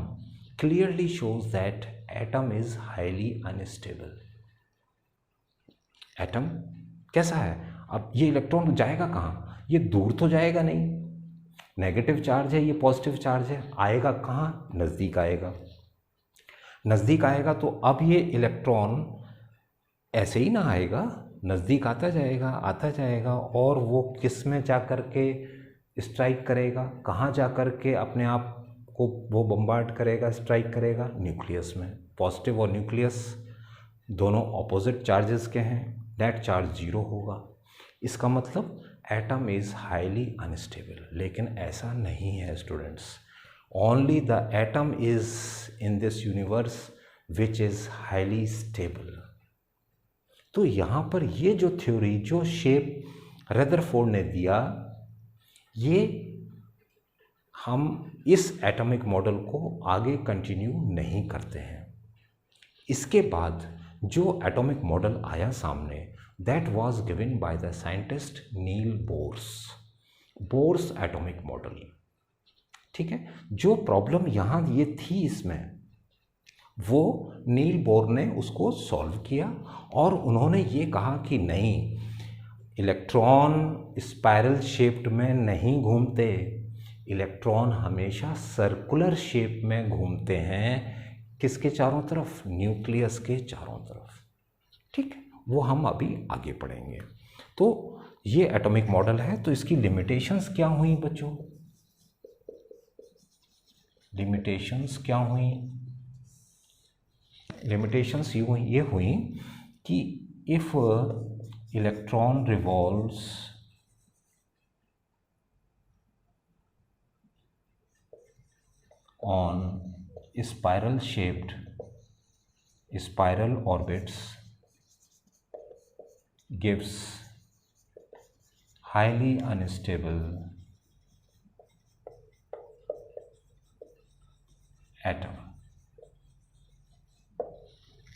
A: clearly shows that atom is highly unstable. Atom कैसा है, अब ये इलेक्ट्रॉन जाएगा कहाँ, ये दूर तो जाएगा नहीं, नेगेटिव चार्ज है, ये पॉजिटिव चार्ज है, आएगा कहाँ, नज़दीक आएगा. नज़दीक आएगा तो अब ये इलेक्ट्रॉन ऐसे ही ना आएगा, नज़दीक आता जाएगा और वो किस में जा कर के स्ट्राइक करेगा, कहाँ जा कर के अपने आप को वो बम्बार्ड करेगा, स्ट्राइक करेगा, न्यूक्लियस में. पॉजिटिव और न्यूक्लियस दोनों ऑपोजिट चार्जेस के हैं, नेट चार्ज 0 होगा. इसका मतलब एटम इज़ हाईली अनस्टेबल. लेकिन ऐसा नहीं है students. Only the atom is in this universe which is highly stable. तो यहाँ पर ये जो थ्योरी, जो शेप रदरफोर्ड ने दिया, ये हम इस एटॉमिक मॉडल को आगे कंटिन्यू नहीं करते हैं. इसके बाद जो एटॉमिक मॉडल आया सामने, that was given by the scientist Niels Bohr's atomic model. ठीक है, जो प्रॉब्लम यहाँ ये थी इसमें, वो नील बोर ने उसको सॉल्व किया और उन्होंने ये कहा कि नहीं, इलेक्ट्रॉन स्पाइरल शेप्ड में नहीं घूमते, इलेक्ट्रॉन हमेशा सर्कुलर शेप में घूमते हैं. किसके चारों तरफ, न्यूक्लियस के चारों तरफ. ठीक है, वो हम अभी आगे पढ़ेंगे. तो ये एटॉमिक मॉडल है। तो इसकी लिमिटेशंस क्या हुई बच्चों? लिमिटेशंस क्या हुई? लिमिटेशंस ये हुई कि if electron revolves on spiral orbits gives highly unstable atom।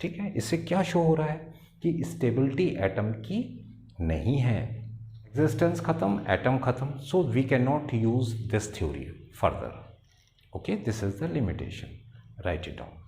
A: ठीक है, इससे क्या शो हो रहा है कि स्टेबिलिटी एटम की नहीं है, एग्जिस्टेंस खत्म, एटम खत्म। So we can not use this theory further. Okay, this is the limitation. Write it down.